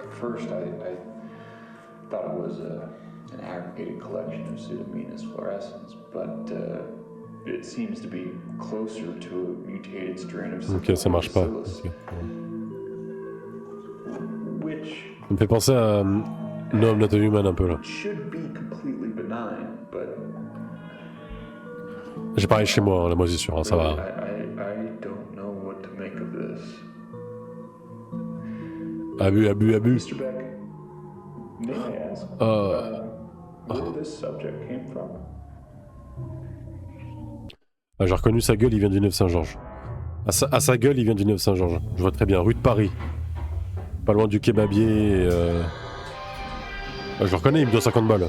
At first, I thought it was an aggregated collection of Pseudomonas fluorescens, but it seems to be closer to a mutated strain of Ok, ça marche pas. Bacillus, Ok. which Ça me fait penser à No, I'm Not a Human un peu là. should be completely benign, but J'ai pareil chez moi, hein, la moisissure, hein, ça va. I don't know what to make of this. Abus. Mr. Beck, may I ask where this subject came from? Ah, j'ai reconnu sa gueule, il vient du 9 Saint-Georges. À sa gueule, il vient du 9 Saint-Georges. Je vois très bien, rue de Paris. Pas loin du kebabier. Je le reconnais, il me doit 50 balles.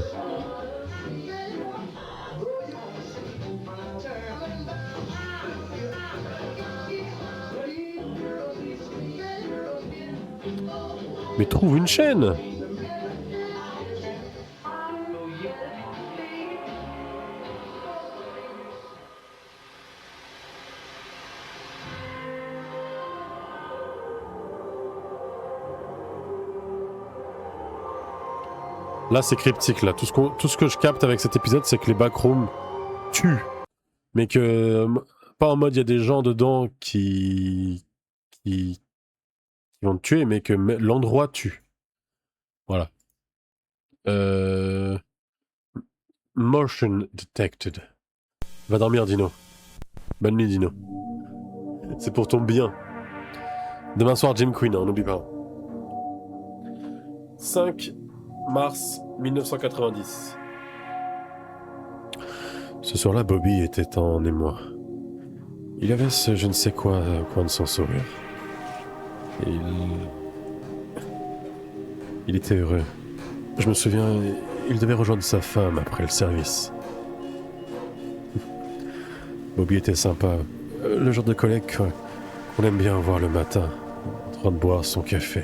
Mais trouve une chaîne! Là, c'est cryptique, là. Tout ce que je capte avec cet épisode, c'est que les backrooms tuent. Mais que... Pas en mode, il y a des gens dedans qui vont te tuer, mais que l'endroit tue. Voilà. Motion detected. Va dormir, Dino. Bonne nuit, Dino. C'est pour ton bien. Demain soir, Jim Queen, hein, n'oublie pas. 5 mars 1990. Ce soir-là, Bobby était en émoi. Il avait ce je ne sais quoi au coin de son sourire. Et il était heureux. Je me souviens, il devait rejoindre sa femme après le service. Bobby était sympa. Le genre de collègue qu'on aime bien voir le matin, en train de boire son café.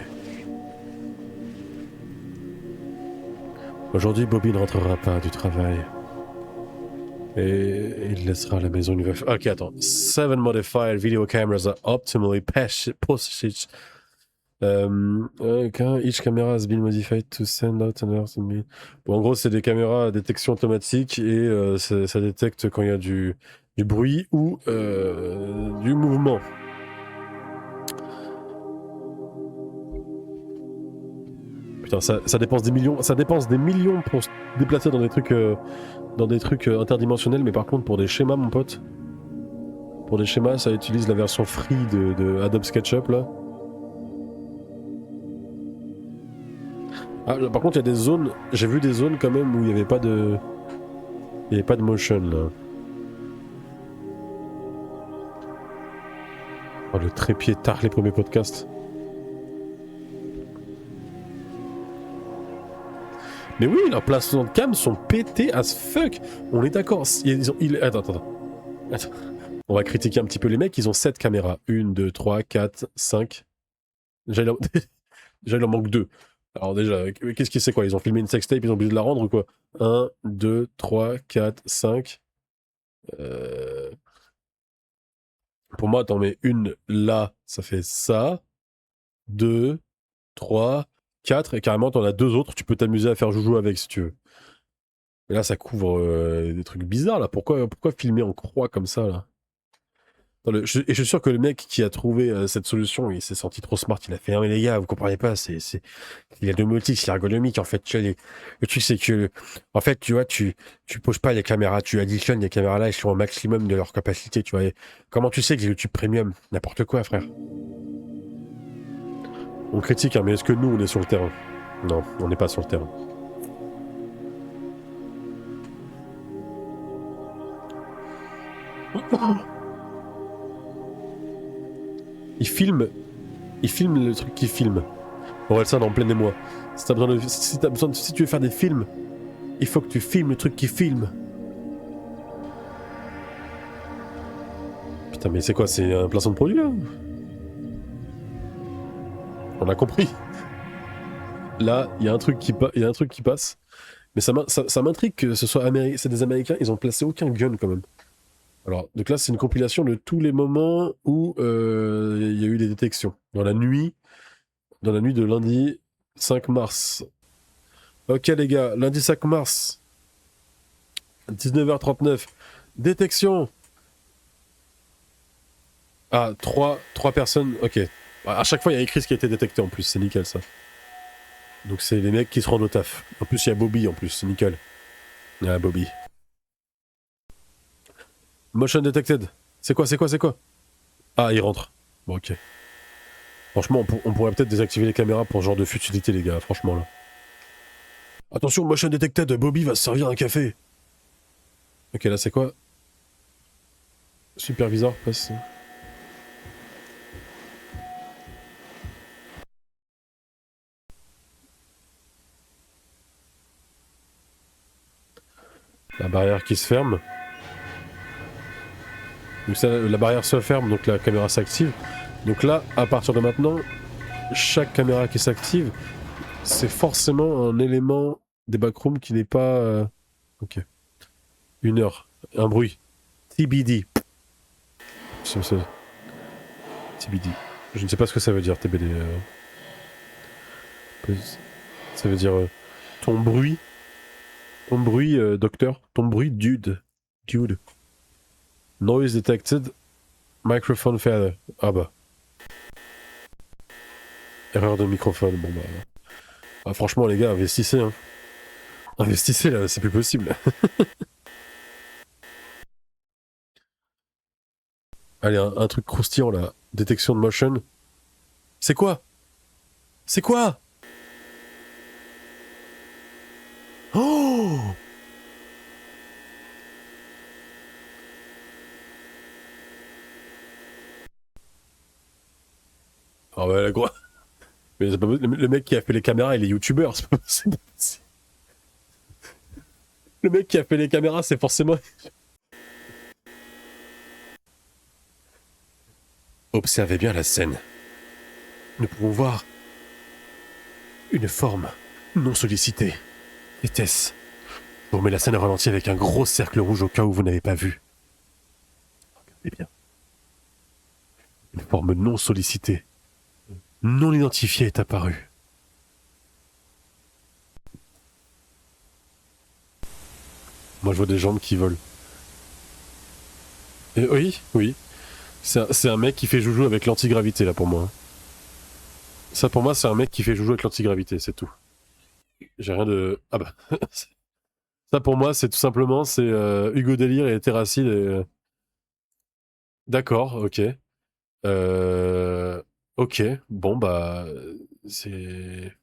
Aujourd'hui, Bobby ne rentrera pas du travail. Et il laissera la maison une veuve. Ok, attends. 7 modified video cameras are optimally positioned. Each camera has been modified to send out an alert. Bon, en gros, c'est des caméras à détection automatique et ça détecte quand il y a du bruit ou du mouvement. Putain, ça dépense des millions. Ça dépense des millions pour se déplacer dans des trucs interdimensionnels, mais par contre pour des schémas, mon pote. Pour des schémas, ça utilise la version free de Adobe SketchUp là. Ah, là, par contre, il y a des zones. J'ai vu des zones quand même où il n'y avait pas de. Il n'y avait pas de motion là. Oh, le trépied tard les premiers podcasts. Mais oui, leurs placements de cam sont pétés as fuck. On est d'accord. Attends. On va critiquer un petit peu les mecs. Ils ont 7 caméras. 1, 2, 3, 4, 5. Déjà, il en manque 2. Alors déjà, qu'est-ce que c'est quoi? Ils ont filmé une sextape, ils ont oublié de la rendre ou quoi? 1, 2, 3, 4, 5. Pour moi, t'en mets une là, ça fait ça. 2, 3, 4. Et carrément, t'en as 2 autres, tu peux t'amuser à faire joujou avec si tu veux. Et là, ça couvre des trucs bizarres là. Pourquoi filmer en croix comme ça là? Et je suis sûr que le mec qui a trouvé cette solution, il s'est senti trop smart. Il a fait, non mais les gars, vous comprenez pas, il y a domotique, c'est ergonomique. En fait, tu vois, le truc c'est que, en fait, tu vois, tu poses pas les caméras, tu additionnes les caméras là, elles sont au maximum de leur capacité, tu vois. Et comment tu sais que YouTube Premium, n'importe quoi, frère. On critique, hein, mais est-ce que nous, on est sur le terrain? Non, on n'est pas sur le terrain. Il filme le truc qu'il filme. Orelsan, en plein émoi. Si tu veux faire des films, il faut que tu filmes le truc qu'il filme. Putain, mais c'est quoi? C'est un placement de produit là? On a compris. Là, il y a un truc qui passe. Mais ça m'intrigue que ce soit c'est des Américains, ils ont placé aucun gun quand même. Alors, donc là, c'est une compilation de tous les moments où il y a eu des détections. Dans la nuit de lundi 5 mars. Ok les gars, lundi 5 mars, 19h39, détection. Ah, 3 personnes, ok. À chaque fois, il y a écrit ce qui a été détecté en plus, c'est nickel ça. Donc c'est les mecs qui se rendent au taf. En plus, il y a Bobby en plus, c'est nickel. Ah, Bobby. Motion detected. C'est quoi? Ah, il rentre. Bon, ok. Franchement, on pourrait peut-être désactiver les caméras pour ce genre de futilité, les gars, franchement, là. Attention, motion detected, Bobby va se servir un café. Ok, là, c'est quoi? Superviseur, passe. La barrière qui se ferme. Donc ça, la barrière se ferme, donc la caméra s'active. Donc là, à partir de maintenant, chaque caméra qui s'active, c'est forcément un élément des backrooms qui n'est pas... Ok. 1 heure. Un bruit. TBD. TBD. Je ne sais pas ce que ça veut dire, TBD. Ça veut dire... ton bruit... Ton bruit, docteur. Ton bruit, dude. Noise detected. Microphone failure. Ah bah. Erreur de microphone. Bon bah. Ah, franchement, les gars, investissez. Hein. Investissez là, c'est plus possible. Allez, un truc croustillant là. Détection de motion. C'est quoi? Oh! Ah ouais, la gros. Mais c'est pas possible. Le mec qui a fait les caméras, il est youtubeur. C'est pas possible. Le mec qui a fait les caméras, c'est forcément... Observez bien la scène. Nous pouvons voir une forme non sollicitée. Était-ce? Je vous remets la scène à ralenti avec un gros cercle rouge au cas où vous n'avez pas vu. Regardez bien. Une forme non sollicitée, non identifiée est apparue. Moi je vois des jambes qui volent. Et oui. C'est un mec qui fait joujou avec l'antigravité là pour moi. Ça pour moi c'est un mec qui fait joujou avec l'antigravité, c'est tout. J'ai rien de... Ah bah... Ça pour moi c'est tout simplement c'est Hugo Délire et Terracide et... D'accord, ok. Ok, bon bah... C'est...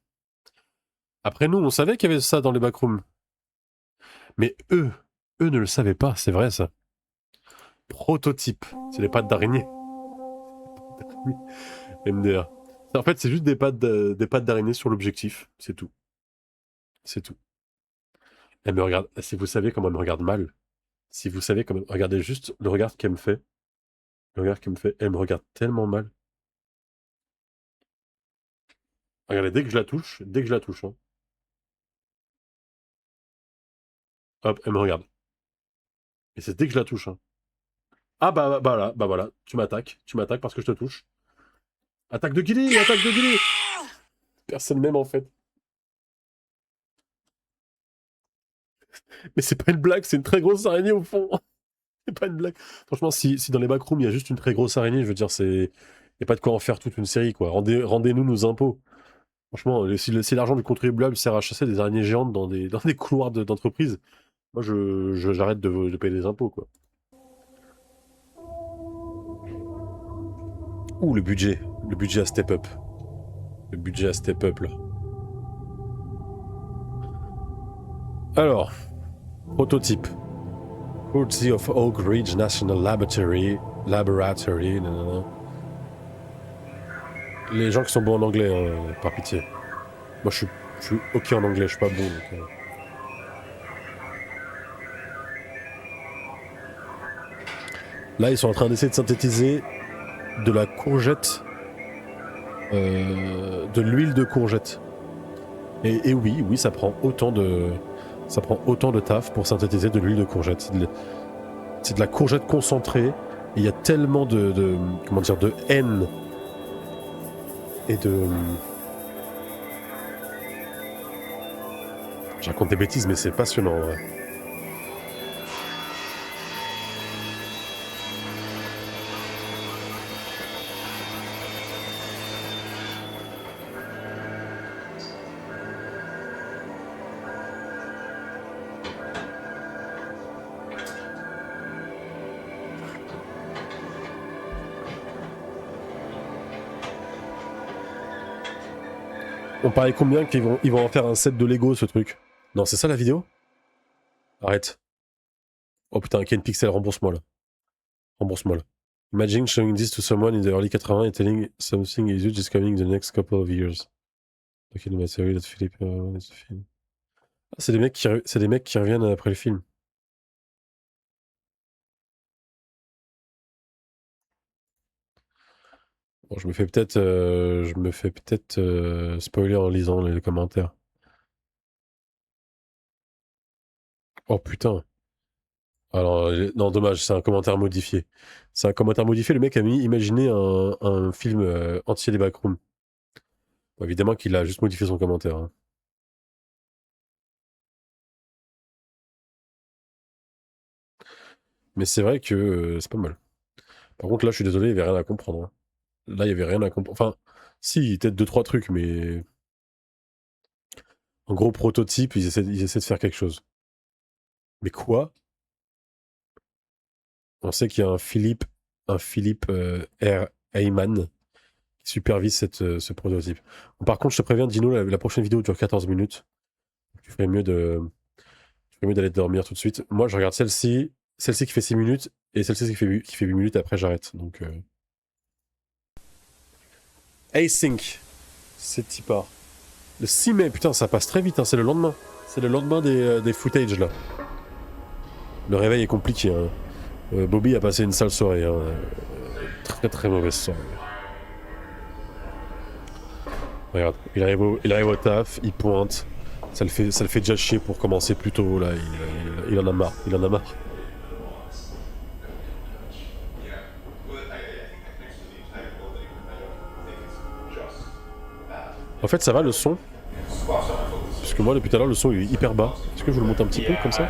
Après nous on savait qu'il y avait ça dans les backrooms. Mais eux ne le savaient pas, c'est vrai ça. Prototype, c'est les pattes d'araignée. MDR. En fait, c'est juste des pattes d'araignée sur l'objectif, c'est tout. C'est tout. Elle me regarde, si vous savez comment elle me regarde mal, si vous savez comment... Regardez juste le regard qu'elle me fait. Le regard qu'elle me fait, elle me regarde tellement mal. Regardez, dès que je la touche, hein. Hop, elle me regarde. Et c'est dès que je la touche, hein. Ah bah voilà, tu m'attaques parce que je te touche. Attaque de Gilly. Personne m'aime en fait. Mais c'est pas une blague, c'est une très grosse araignée au fond. C'est pas une blague. Franchement, si dans les backrooms il y a juste une très grosse araignée, je veux dire, il n'y a pas de quoi en faire toute une série, quoi. Rendez-nous nos impôts. Franchement, si l'argent du contribuable sert à chasser des araignées géantes dans des couloirs d'entreprise, moi j'arrête de payer des impôts, quoi. Ouh, le budget a step up. Le budget a step up, là. Alors, prototype. Courtesy of Oak Ridge National Laboratory. Nanana. Les gens qui sont bons en anglais, hein, par pitié. Moi, je suis ok en anglais, je suis pas bon. Donc, Là, ils sont en train d'essayer de synthétiser de la courgette, de l'huile de courgette. Et oui, ça prend autant de taf pour synthétiser de l'huile de courgette. C'est de la courgette concentrée. Et il y a tellement de haine et de... Je raconte des bêtises, mais c'est passionnant en vrai. On parlait combien qu'ils vont en faire un set de Lego, ce truc? Non, c'est ça la vidéo? Arrête. Oh putain, Ken Pixel, rembourse-moi là. Rembourse-moi là. Imagine showing this to someone in the early 80 and telling something huge is coming in the next couple of years. Ok, the material that Philippe is the film. Ah, c'est des mecs qui reviennent après le film. Bon, je me fais peut-être spoiler en lisant les commentaires. Oh putain. Alors, non, dommage, c'est un commentaire modifié. C'est un commentaire modifié, le mec a mis imaginer un film entier des backrooms. Bon, évidemment qu'il a juste modifié son commentaire. Hein. Mais c'est vrai que c'est pas mal. Par contre, là, je suis désolé, il n'y avait rien à comprendre. Hein. Là, il n'y avait rien à comprendre. Enfin, si, peut-être 2-3 trucs, mais... En gros, prototype, ils essaient de faire quelque chose. Mais quoi? On sait qu'il y a un Philippe R. Heyman qui supervise ce prototype. Bon, par contre, je te préviens, Dino, la prochaine vidéo dure 14 minutes. Tu ferais mieux d'aller dormir tout de suite. Moi, je regarde celle-ci qui fait 6 minutes, et celle-ci qui fait 8 minutes, après j'arrête. Donc... Async, c'est Tipar. Le 6 mai, putain, ça passe très vite, hein, c'est le lendemain. C'est le lendemain des footages, là. Le réveil est compliqué, hein. Bobby a passé une sale soirée, hein. Très très mauvaise soirée. Regarde, il arrive au taf, il pointe. Ça le fait déjà chier pour commencer plus tôt, là. Il en a marre, En fait, ça va le son? Parce que moi, depuis tout à l'heure, le son il est hyper bas. Est-ce que je vous le monte un petit peu comme ça?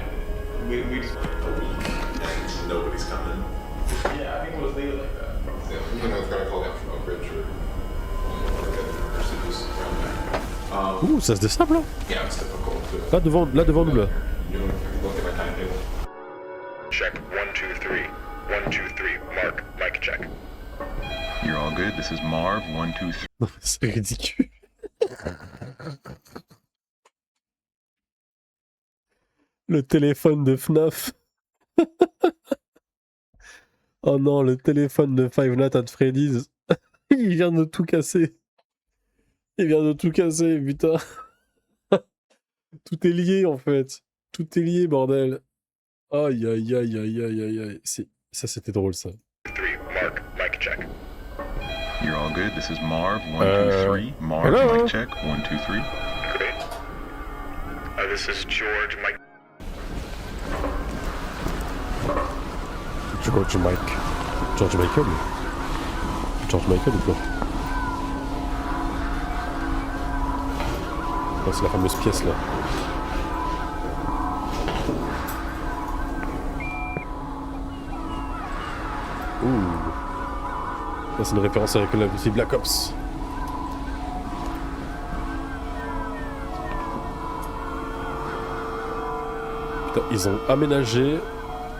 Ouh, ça se dessable là? Là devant nous là. Check 1, 2, 3. 1, 2, 3. Mark, mic check. You're all good. This is Marv. 1, 2, 3. Non, c'est ridicule. Le téléphone de FNAF. Oh non, le téléphone de Five Nights at Freddy's. Il vient de tout casser. Putain. Tout est lié en fait. Tout est lié, bordel. Aïe aïe aïe aïe aïe aïe aïe. Ça c'était drôle ça. 3. Mark, mic check. You're all good. This is Marv. 1, 2, 3. Marv, hello? mic check. 1, 2, 3. Great. This is George, mic. George Michael ou quoi? Oh, c'est la fameuse pièce là. Ouh. Ça c'est une référence avec la musique Black Ops. Putain, ils ont aménagé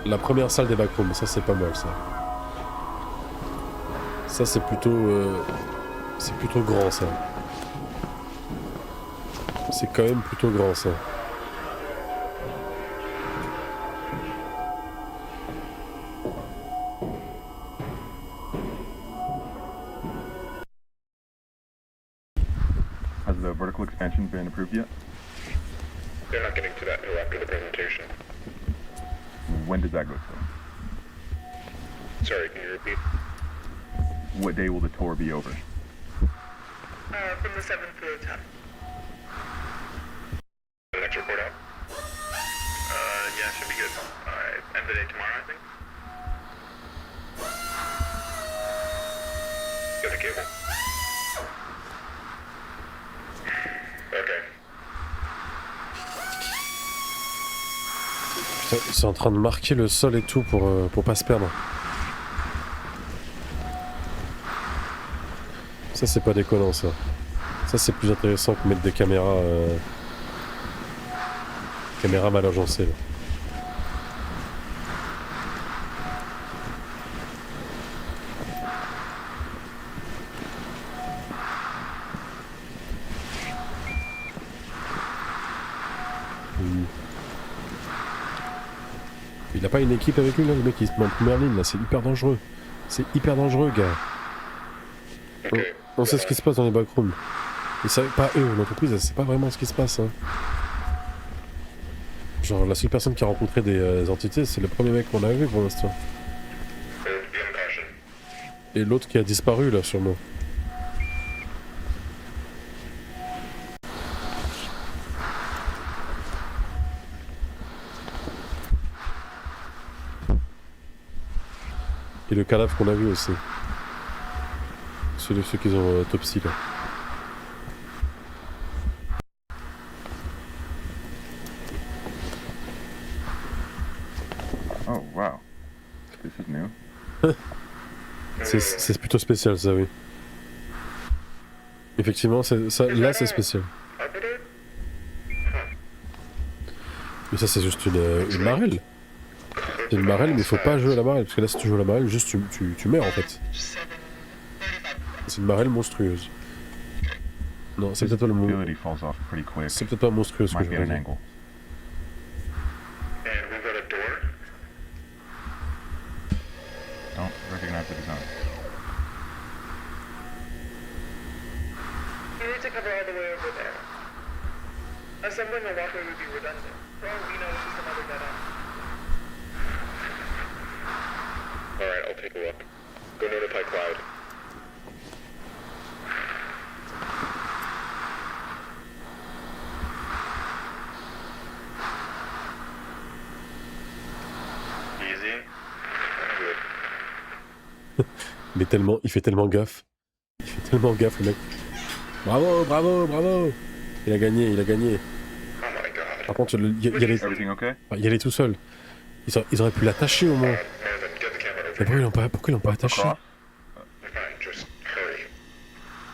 la première salle des backrooms, ça c'est pas mal ça. Ça c'est plutôt grand ça. C'est quand même plutôt grand ça. Has the vertical expansion been approved yet? They're not getting to that until after the presentation. When does that go through? Sorry, can you repeat? What day will the tour be over? From the 7th to the 10th. The next report out? Yeah, should be good. End of the day tomorrow, I think. Get the cable. Okay. Putain, c'est en train de marquer le sol et tout pour pas se perdre. Ça c'est pas déconnant ça. Ça c'est plus intéressant que mettre des caméras caméras mal agencées là. Il a pas une équipe avec lui là, le mec il se met en première ligne là, c'est hyper dangereux. C'est hyper dangereux gars. On sait ce qui se passe dans les backrooms. Ils savent pas, eux, l'entreprise, elle sait pas vraiment ce qui se passe. Hein. Genre, la seule personne qui a rencontré des entités, c'est le premier mec qu'on a vu pour l'instant. Et l'autre qui a disparu là, sûrement. Et le cadavre qu'on a vu aussi. Ceux qui ont autopsie là. Oh wow. This is new. C'est plutôt spécial ça, oui. Effectivement, ça, là c'est spécial. Mais ça c'est juste une marelle. C'est une marelle, mais il faut pas jouer à la marelle, parce que là si tu joues à la marelle, juste tu meurs en fait. C'est une marelle monstrueuse. Non, c'est peut-être pas le mot. Visibility falls off pretty quick. C'est peut-être pas monstrueuse que Might je be veux at an dire. angle. And we've got a door. Don't recognize the design. You need to cover all the way over there. Assembling a walkway would be redundant. For all we know, it's just another dead end. Alright, I'll take a look. Go notify Cloud. Easy. Mais tellement, il fait tellement gaffe. Il fait tellement gaffe le mec. Bravo, bravo, bravo. Il a gagné, il a gagné. Oh my god. Par contre, il y allait Everything okay? tout seul. Ils auraient pu l'attacher au moins. Marvin, get the camera over Mais pourquoi ils l'ont pas attaché? Across? Fine, just hurry.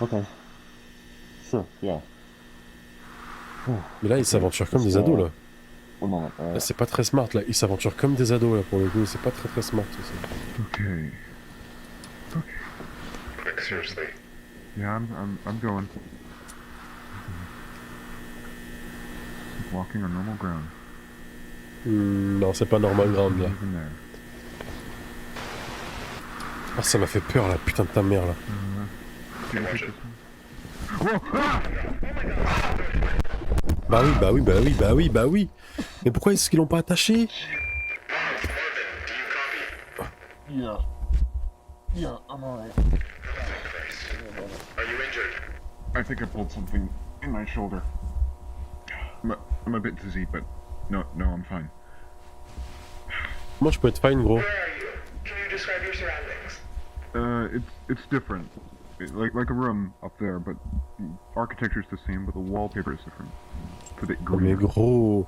Okay. Sure, yeah. Mais là, ils s'aventurent comme des ados là. One moment. Là, c'est pas très smart là. Ils s'aventurent comme des ados là pour le coup. C'est pas très smart aussi. Okay. Quick, seriously. Yeah, I'm going. Walking on normal ground. Non, c'est pas normal ground là. Even there. Ah, ça m'a fait peur là, putain de ta mère là. Watch it. Bah oui, bah oui, bah oui, bah oui, bah oui. Mais pourquoi est-ce qu'ils l'ont pas attaché? Marvin, do you copy? Yeah. Yeah, I'm alright. Christ. Are you injured? I think I pulled something in my shoulder. I'm a bit dizzy, but no, I'm fine. Moi je peux être fine gros. Where are you? Can you describe your surroundings? It's different. Like a room up there, but the architecture's the same, but the wallpaper is different. It's a bit Oh, mais green. gros.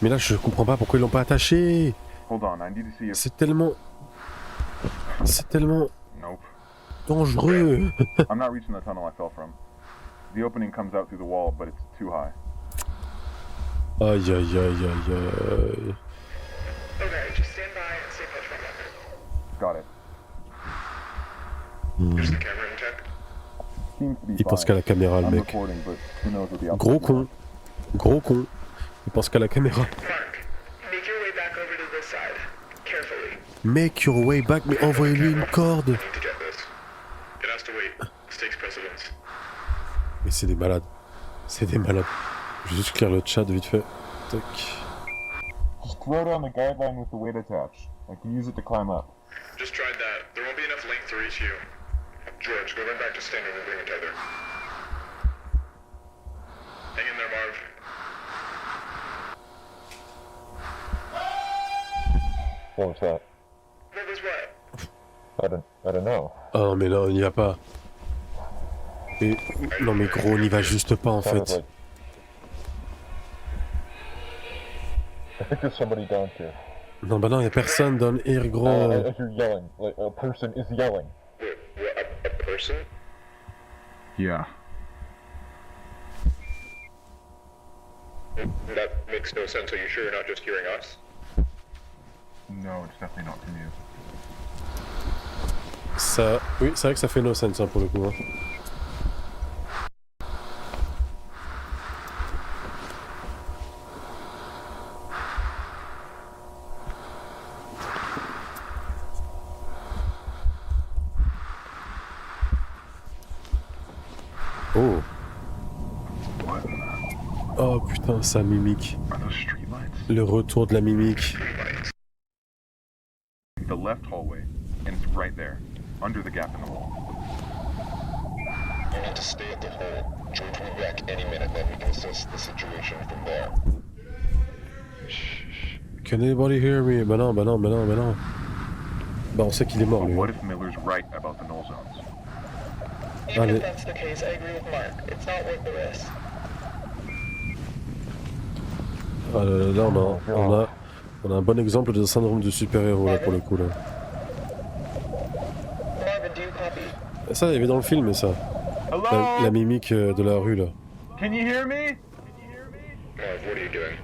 Mais là je comprends pas pourquoi ils l'ont pas attaché. Hold on, I need to see if. C'est tellement Nope. dangereux. I'm not reaching the tunnel I fell from. The opening comes out through the wall, but it's too high. Aïe aïe aïe aïe aïe. Okay, just stand by and stay put for a moment. Got it. Is the camera intact? Seems to be Il pense fine. qu'à la caméra le I'm mec. recording, but who knows what the output Gros is. con. Gros con. Il pense qu'à la caméra. Mark, make your way back over to this side. Carefully. Make your way back, mais envoyez-lui une corde. Need to get this. It has to wait. This takes precedence. Mais c'est des malades. C'est des malades. Je vais juste clear le chat vite fait. Tac. Just throw down the guideline with the weight attached. I can use it to climb up. Just tried that. There won't be enough length to reach you. George, go right back to standard and bring a tether. Hang in there, Marv. What was that? What was what? I don't know. Oh mais non, on n'y va pas. Et... Non mais gros, on n'y va juste pas en Sounded fait. like... I think there's somebody down here. Non bah non, y a personne down here gros. I hear yelling. Like a person is yelling. A person? Yeah. That makes no sense. Are you sure you're not just hearing us? No, it's definitely not from you. Ça... Oui, c'est vrai que ça fait no sense hein, pour le coup. Hein. Oh. Oh putain, sa mimique. Are those streetlights? Le retour de la mimique. The left hallway, and it's right there, under the gap in the wall. You need to stay at the hole. George will be back any minute, then we can assess the situation from there. Can anybody hear me? Bah non, bah non, bah non, bah non. Bah on sait qu'il est mort But lui. what if Miller's right about the null zones? Even Allez. if that's the case, I agree with Mark. It's not worth the risk. Ah là, on a un bon exemple de syndrome du super-héros là pour le coup là. Marvin, do you copy? Ça il y avait dans le film mais ça. La mimique de la rue là. Can you hear me? Marv, what are you doing?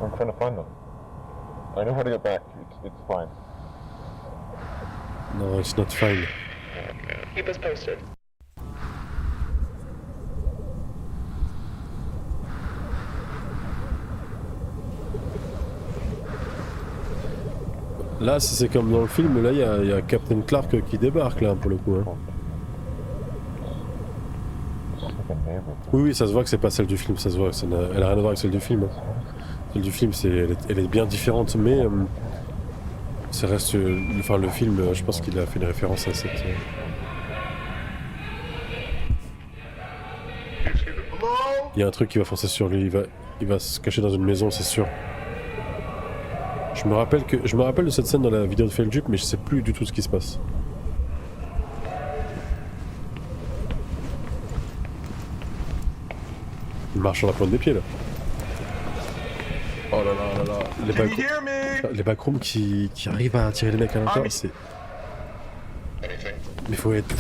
I'm trying to find them. I know how to get back. It's fine. Non, it's not fine. Keep us posted. Là, si c'est comme dans le film, là, il y a Captain Clark qui débarque, là, pour le coup. Hein. Oui, oui, ça se voit que c'est pas celle du film, ça se voit. Elle a rien à voir avec celle du film. Hein. Celle du film, elle est bien différente, mais ça reste... enfin, le film, je pense qu'il a fait une référence à cette... Il y a un truc qui va foncer sur lui, il va se cacher dans une maison, c'est sûr. Je me rappelle de cette scène dans la vidéo de Feldup, mais je sais plus du tout ce qui se passe. Il marche sur la pointe des pieds là. Oh là là là là. Les backrooms qui arrivent à attirer les mecs à l'intérieur, c'est... Mais faut être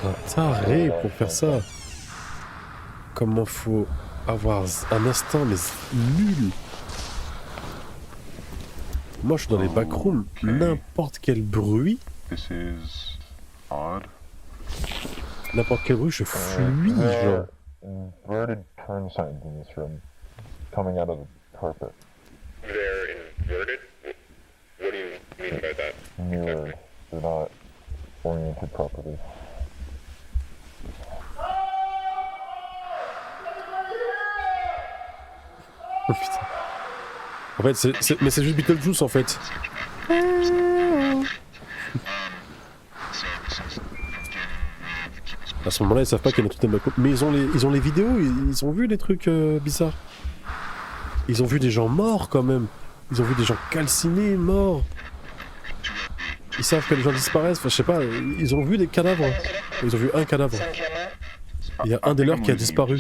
un taré pour faire ça. Comment faut avoir un instinct mais nul. Moi je suis dans les backrooms, n'importe quel bruit. This is odd. N'importe quel bruit, je fuis, genre. Inverted turn signs in this room, coming out of the carpet. They're inverted? What do you mean by that? Mirrored. They're not oriented properly. Oh putain. En fait, mais c'est juste Beetlejuice en fait. À ce moment-là, ils savent pas qu'il y en a tout un backrooms. Mais ils ont les vidéos, ils ont vu des trucs bizarres. Ils ont vu des gens morts quand même. Ils ont vu des gens calcinés, morts. Ils savent que les gens disparaissent, enfin je sais pas, ils ont vu des cadavres. Ils ont vu un cadavre. Il y a un des leurs qui a disparu.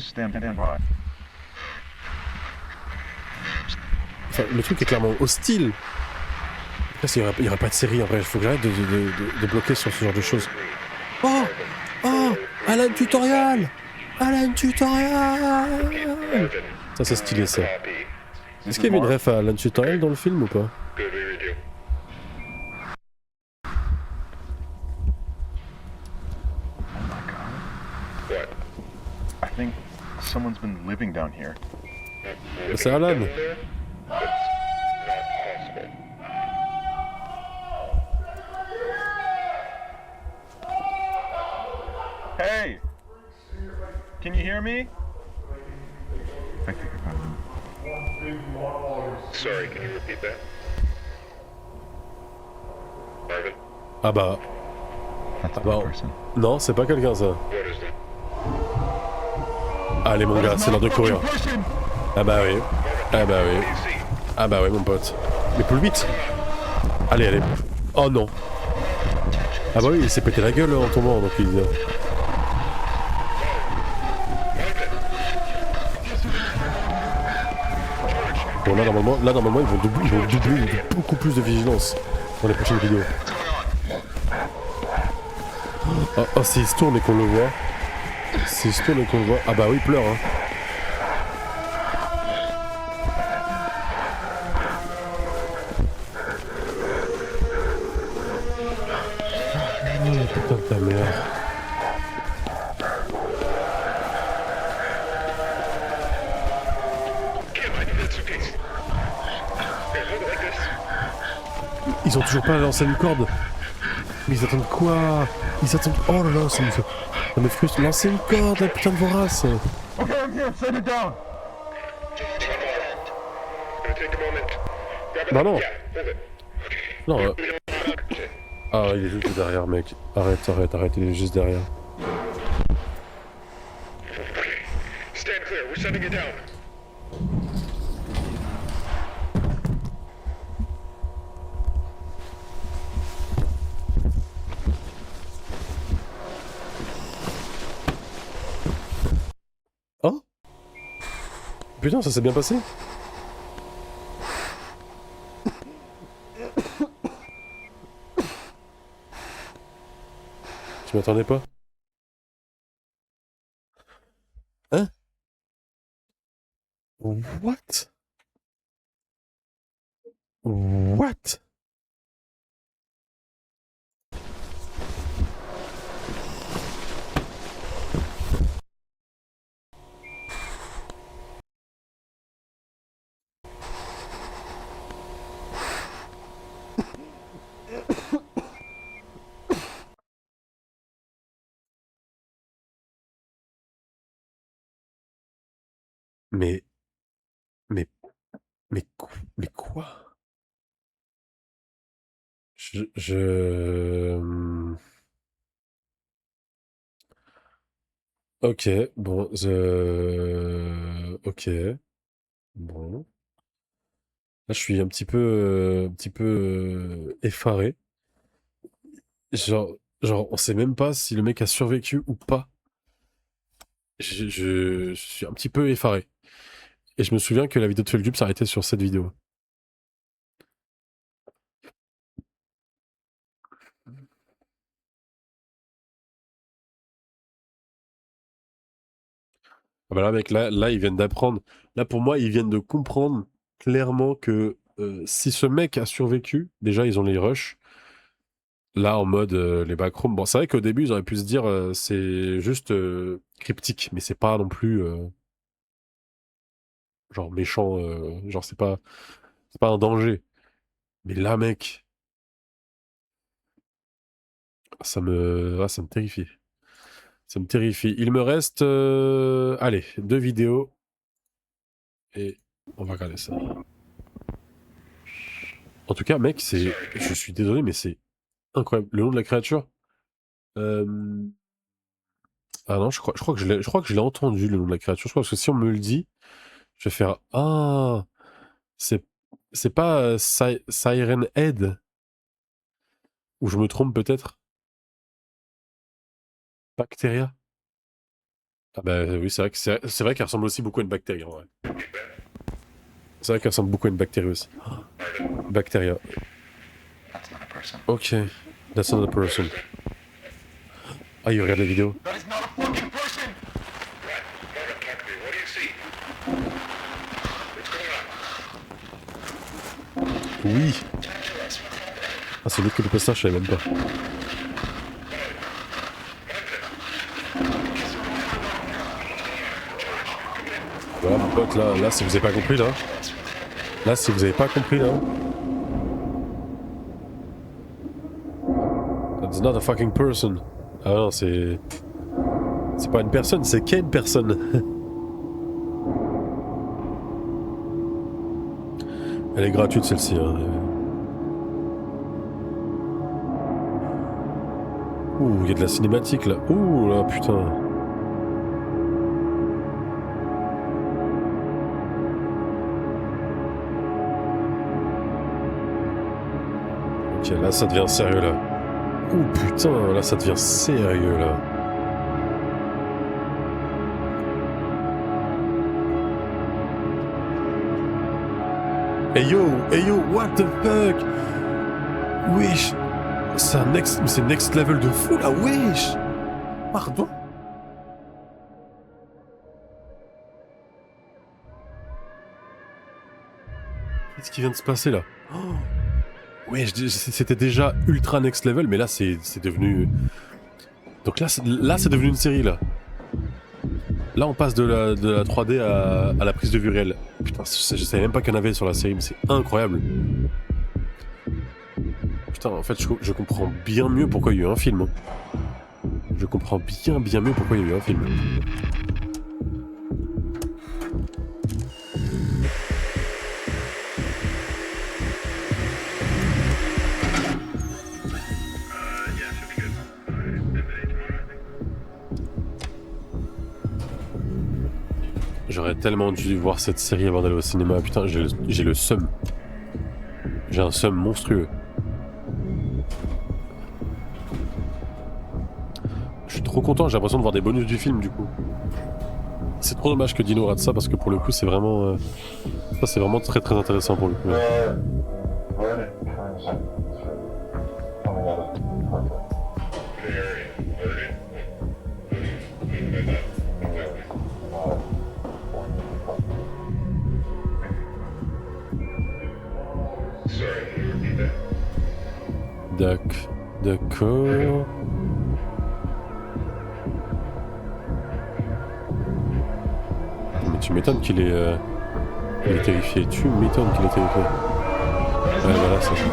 Enfin, le truc est clairement hostile. Après, il y aurait pas de série, en vrai, il faut que j'arrête de bloquer sur ce genre de choses. Oh, Alan Tutorial. Ça c'est stylé ça. Est-ce qu'il y avait une ref à Alan Tutorial dans le film ou pas? I think someone's been living down here. C'est Alan. Hey, Can you hear me? I think I got him. Sorry, can you repeat that? Marvin, Ah bah, That's ah one bah, person. non, c'est pas quelqu'un ça. what is that? Allez mon gars, c'est l'heure de courir. Ah bah oui, ah bah oui, ah bah oui mon pote. Mais plus vite. Allez, allez. Oh non. Ah bah oui, il s'est pété la gueule en tombant, donc il... Bon là normalement ils vont doubler beaucoup plus de vigilance dans les prochaines vidéos. Oh s'il se tourne et qu'on le voit. S'il se tourne et qu'on le voit. Ah bah oui, il pleure hein. Oh, putain de ta mère. Ils ont toujours pas lancé une corde. Mais ils attendent quoi? Ils attendent... Oh là là, ça me frustre. Lancez une corde, la putain de vorace. Okay, I'm here. Set it down. Bah non. Non. Ah, il est juste derrière, mec. Arrête, il est juste derrière. Stand clear, we're setting it down. Oh? Putain, ça s'est bien passé? Je m'attendais pas. Hein? What? What? Mais... Mais... Mais quoi? Ok, bon, ok, bon. Là, je suis un petit peu effaré. Genre, on sait même pas si le mec a survécu ou pas. Je suis un petit peu effaré. Et je me souviens que la vidéo de Feldup s'arrêtait sur cette vidéo. Ah bah là, mec, là, ils viennent d'apprendre. Là, pour moi, ils viennent de comprendre clairement que si ce mec a survécu, déjà, ils ont les rushs. Là, en mode les backrooms. Bon, c'est vrai qu'au début, ils auraient pu se dire c'est juste cryptique, mais c'est pas non plus genre méchant. Genre, c'est pas un danger. Mais là, mec, ça me terrifie. Ça me terrifie. Il me reste, allez, 2 vidéos. Et on va regarder ça. En tout cas, mec, je suis désolé, mais c'est incroyable. Le nom de la créature. Ah non, je crois que je l'ai entendu, le nom de la créature. Je crois parce que si on me le dit, je vais faire ah, c'est pas Siren Head, ou je me trompe peut-être. Bacteria. Ah bah oui, c'est vrai qu'elle ressemble aussi beaucoup à une bactérie en vrai. C'est vrai qu'elle ressemble beaucoup à une bactérie aussi. Bacteria. That's not a person. Ok, that's not a person. Ah, il regarde la vidéo. That is not a fucking person! Marvin, talk to me. What do you see? What's going on? Oui. Ah, c'est l'autre que le passage, je savais même pas. Voilà mon pote, là si vous avez pas compris là si vous avez pas compris là, that's not a fucking person. Ah non, c'est C'est pas une personne, c'est qu'une personne. Elle est gratuite celle-ci. Hein. Ouh, il y a de la cinématique là. Ouh là, putain. Ok, là ça devient sérieux là. Ouh putain, là ça devient sérieux là. Hey yo, what the fuck? Wesh, c'est next level de fou là, wesh. Pardon? Qu'est-ce qui vient de se passer là? Oh. Ouais, c'était déjà ultra next level, mais là c'est devenu... Donc là c'est devenu une série là. Là on passe de la 3D à la prise de vue réelle. Putain, je savais même pas qu'il y en avait sur la série, mais c'est incroyable. Putain, en fait je comprends bien mieux pourquoi il y a eu un film. Hein. Je comprends bien mieux pourquoi il y a eu un film. J'aurais tellement dû voir cette série avant d'aller au cinéma. Putain, j'ai le seum. J'ai un seum monstrueux. Je suis trop content, j'ai l'impression de voir des bonus du film du coup. C'est trop dommage que Dino rate ça parce que pour le coup c'est vraiment... ça c'est vraiment très très intéressant pour le coup. D'accord. Mais tu m'étonnes qu'il est terrifié. Tu m'étonnes qu'il est terrifié. Ouais, voilà, c'est ça.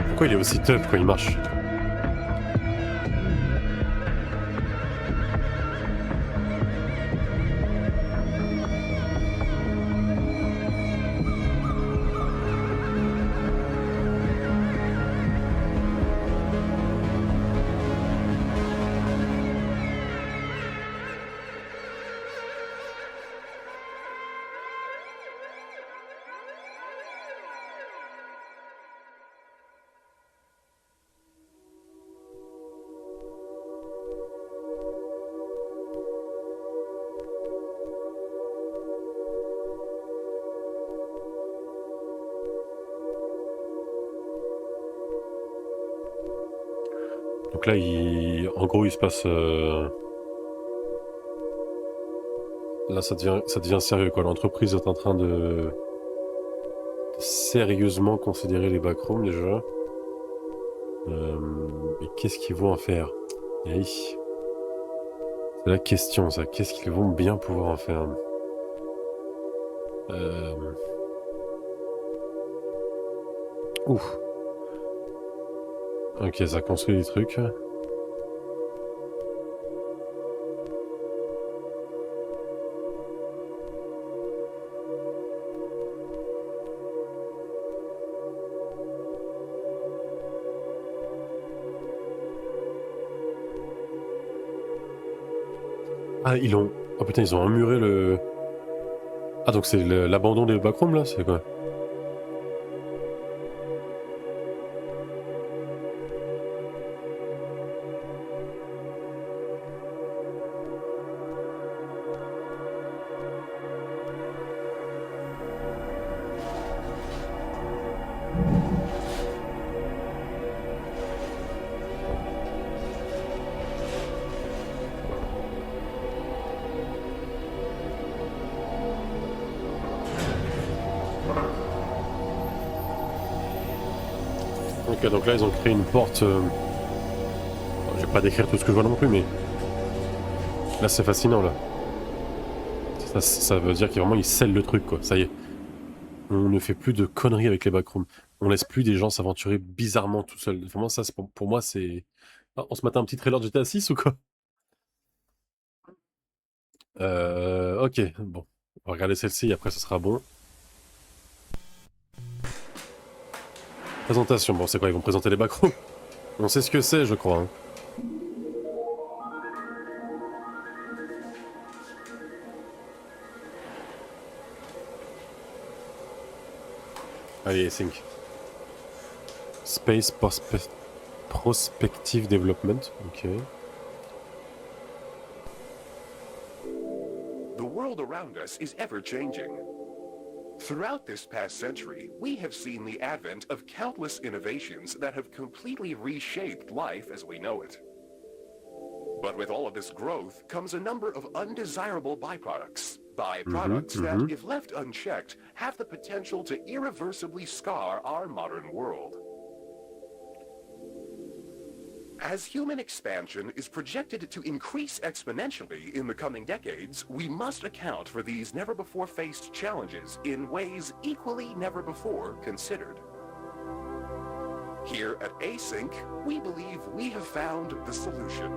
Pourquoi il est aussi tough quand il marche? Donc là, en gros, il se passe... Là, ça devient sérieux, quoi. L'entreprise est en train de sérieusement considérer les backrooms, déjà. Et qu'est-ce qu'ils vont en faire? Et c'est la question, ça. Qu'est-ce qu'ils vont bien pouvoir en faire? Ouf. Ok, ça construit des trucs. Ah, ils ont... Oh putain, ils ont emmuré le... Ah, donc c'est l'abandon des backrooms, là? C'est quoi? Ok, donc là ils ont créé une porte. Je vais pas décrire tout ce que je vois non plus, mais là c'est fascinant là. Ça veut dire qu'ils vraiment ils scellent le truc quoi. Ça y est. On ne fait plus de conneries avec les backrooms. On laisse plus des gens s'aventurer bizarrement tout seuls. Vraiment ça, pour moi c'est. Ah, on se matait un petit trailer de GTA 6 ou quoi? Ok, bon. On va regarder celle-ci et après ça sera bon. Présentation, bon c'est quoi, ils vont présenter les backrooms? On sait ce que c'est je crois. Hein. Allez, sync. Space Prospective Development, ok. The world around us is ever changing. Throughout this past century, we have seen the advent of countless innovations that have completely reshaped life as we know it. But with all of this growth comes a number of undesirable byproducts. Byproducts that, if left unchecked, have the potential to irreversibly scar our modern world. As human expansion is projected to increase exponentially in the coming decades, we must account for these never-before-faced challenges in ways equally never before considered. Here at Async, we believe we have found the solution.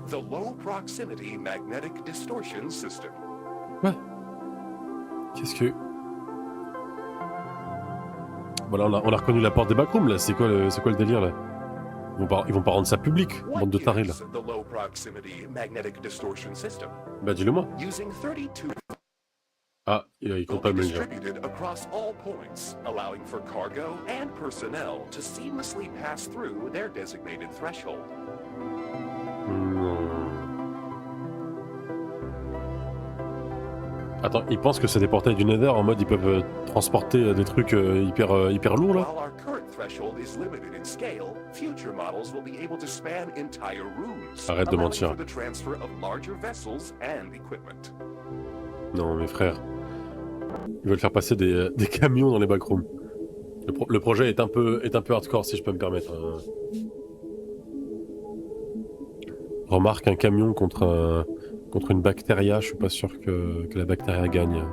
The Low Proximity Magnetic Distortion System. Quoi? Qu'est-ce que... Voilà, on a reconnu la porte des backrooms là, c'est quoi le délire là? Ils vont pas rendre ça public, bande de tarés là. Bah dis-le-moi. Ah, il compte pas me le dire. Attends, ils pensent que c'est des portails du Nether en mode ils peuvent transporter des trucs hyper lourds là? Arrête de mentir. Non mes frères. Ils veulent faire passer des camions dans les backrooms. Le projet est un peu hardcore si je peux me permettre. Remarque un camion contre une bactéria, je suis pas sûr que la bactéria gagne.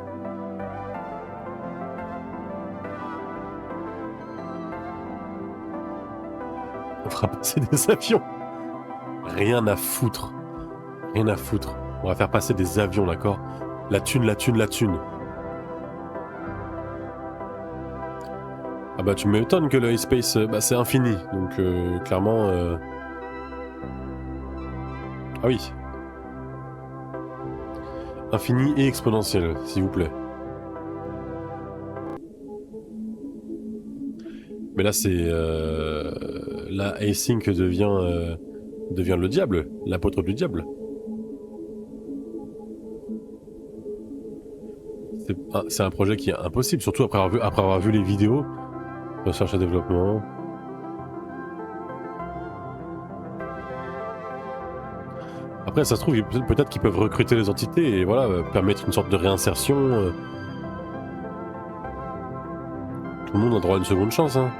On fera passer des avions. Rien à foutre. Rien à foutre. On va faire passer des avions, d'accord? La thune. Ah bah tu m'étonnes que le iSpace, c'est infini. Donc clairement... Ah oui. Infini et exponentiel, s'il vous plaît. Mais là, c'est... là, Async devient le diable, l'apôtre du diable. C'est un projet qui est impossible, surtout après avoir vu les vidéos. Recherche et développement. Après, ça se trouve, peut-être qu'ils peuvent recruter les entités et voilà, permettre une sorte de réinsertion. Tout le monde a droit à une seconde chance, hein.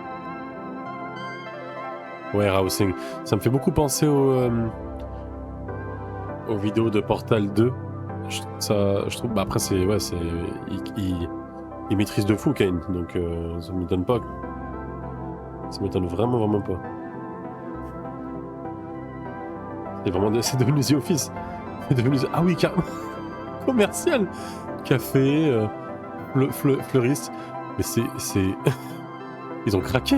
Warehousing. Ça me fait beaucoup penser aux vidéos de Portal 2. Je trouve. Bah après, c'est. Ouais, c'est. Il maîtrise de fou, Kane. Donc, ça m'étonne pas. Ça m'étonne vraiment pas. C'est devenu The Office. Ah oui, carrément. Commercial. Café, fleuriste. Mais c'est... Ils ont craqué.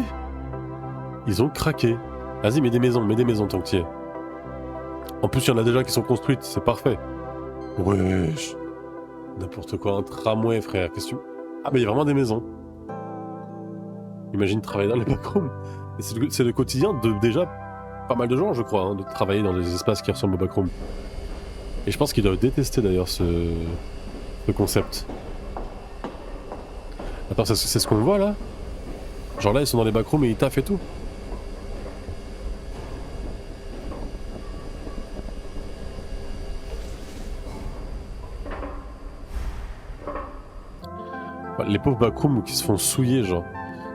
Vas-y, mets des maisons tant que t'y es. En plus, il y en a déjà qui sont construites, c'est parfait. Wesh. N'importe quoi, un tramway, frère. Qu'est-ce que tu... Ah, mais il y a vraiment des maisons. Imagine travailler dans les backrooms. C'est le quotidien de déjà pas mal de gens, je crois, hein, de travailler dans des espaces qui ressemblent aux backrooms. Et je pense qu'ils doivent détester d'ailleurs ce concept. Attends, c'est ce qu'on voit là? Genre là, ils sont dans les backrooms et ils taffent et tout. Les pauvres backrooms qui se font souiller, genre.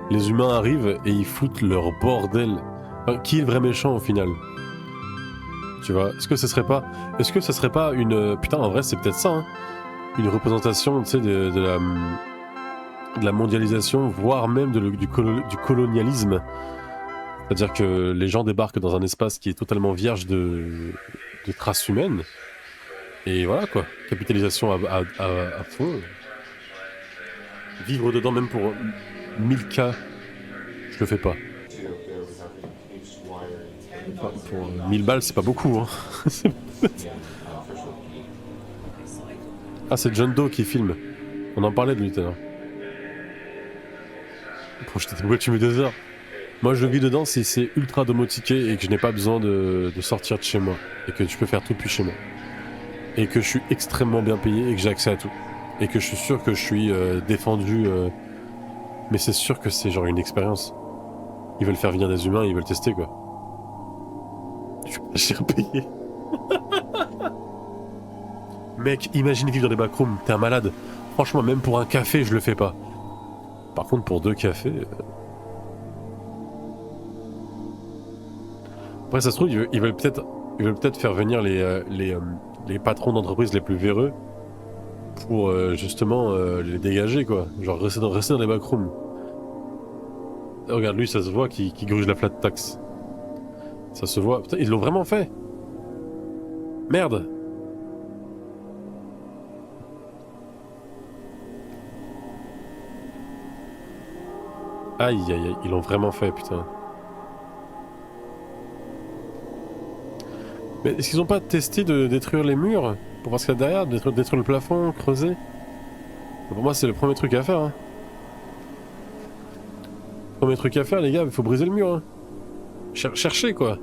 les humains arrivent et ils foutent leur bordel. Enfin, qui est le vrai méchant au final? Tu vois, est-ce que ce serait pas une... Putain, en vrai, c'est peut-être ça, hein, une représentation, tu sais, de la mondialisation, voire même du colonialisme. C'est-à-dire que les gens débarquent dans un espace qui est totalement vierge de traces humaines. Et voilà, quoi. Capitalisation à fond. Vivre dedans, même pour 1000K, je le fais pas. Enfin, pour 1000 balles, c'est pas beaucoup, hein. Ah, c'est John Doe qui filme. On en parlait de lui tout à l'heure. Pourquoi tu mets 2 heures? Moi, je vis dedans si c'est ultra domotiqué et que je n'ai pas besoin de sortir de chez moi. Et que je peux faire tout depuis chez moi. Et que je suis extrêmement bien payé et que j'ai accès à tout. Et que je suis sûr que je suis défendu. Mais c'est sûr que c'est genre une expérience. Ils veulent faire venir des humains, ils veulent tester, quoi. Je suis pas cher payé. Mec, imagine vivre dans des backrooms, t'es un malade. Franchement, même pour un café, je le fais pas. Par contre, pour 2 cafés... Après, ça se trouve, ils veulent peut-être faire venir les patrons d'entreprises les plus véreux pour justement les dégager, quoi. Genre rester dans les backrooms. Regarde, lui, ça se voit qu'il gruge la flat tax. Ça se voit. Putain, ils l'ont vraiment fait. Merde. Aïe, aïe, aïe, ils l'ont vraiment fait, putain. Mais est-ce qu'ils ont pas testé de détruire les murs pour voir ce qu'il y a derrière, détruire le plafond, creuser? Pour moi, c'est le premier truc à faire, hein. Premier truc à faire, les gars, il faut briser le mur, hein. Cherchez, quoi.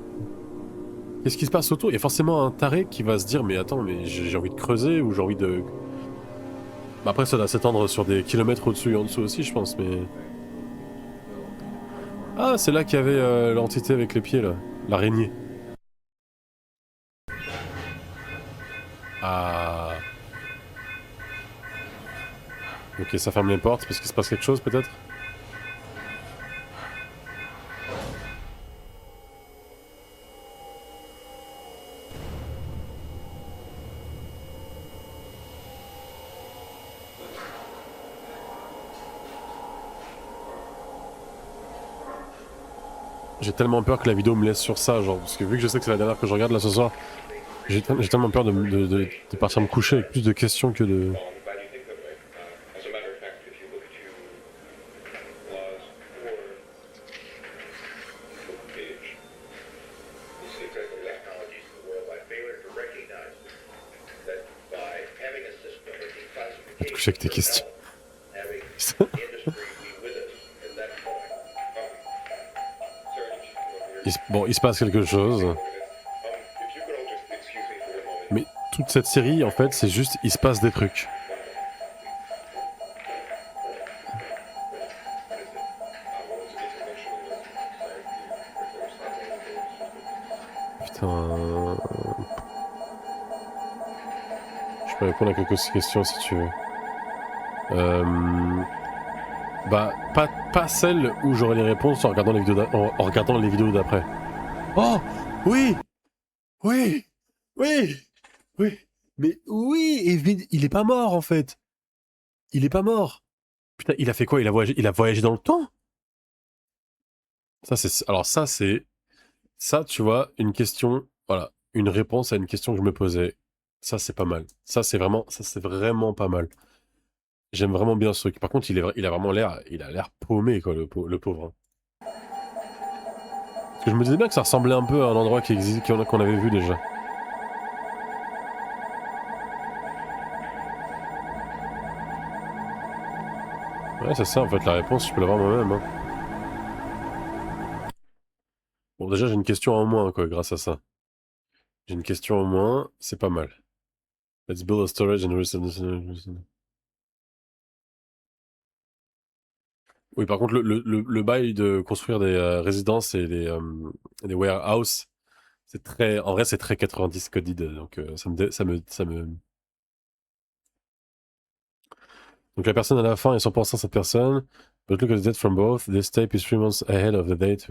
Qu'est-ce qui se passe autour? Il y a forcément un taré qui va se dire, mais attends, mais j'ai envie de creuser ou j'ai envie de... Bah après, ça doit s'étendre sur des kilomètres au-dessus et en dessous aussi, je pense, mais... Ah, c'est là qu'il y avait l'entité avec les pieds, là. L'araignée. Ah... Ok, ça ferme les portes parce qu'il se passe quelque chose, peut-être? J'ai tellement peur que la vidéo me laisse sur ça, genre, parce que vu que je sais que c'est la dernière que je regarde là ce soir, j'ai tellement peur de partir me coucher avec plus de questions que de... Je vais te coucher avec tes questions. Bon, il se passe quelque chose. Mais toute cette série, en fait, c'est juste, il se passe des trucs. Putain... Je peux répondre à quelques questions si tu veux. Bah, pas celle où j'aurai les réponses en regardant les vidéos d'après. Oh oui. Oui. Oui. Oui. Mais oui, il est pas mort en fait. Il est pas mort. Putain, il a fait quoi? Il a voyagé dans le temps? Ça c'est... Alors ça c'est... Ça, tu vois, une question... Voilà, une réponse à une question que je me posais. Ça c'est pas mal. Ça c'est vraiment pas mal. J'aime vraiment bien ce truc. Par contre, il a vraiment l'air... Il a l'air paumé, quoi, le pauvre. Parce que je me disais bien que ça ressemblait un peu à un endroit qu'on avait vu déjà. Ouais, c'est ça, en fait, la réponse, je peux l'avoir moi-même. Hein. Bon, déjà, j'ai une question en moins, quoi, grâce à ça. J'ai une question en moins, c'est pas mal. Let's build a storage and reset. Oui, par contre, le bail de construire des résidences et des warehouses, c'est très... En vrai, c'est très 90 coded, donc ça me... Donc la personne à la fin est 100% cette personne. But look at the date from both. This tape is 3 months ahead of the date.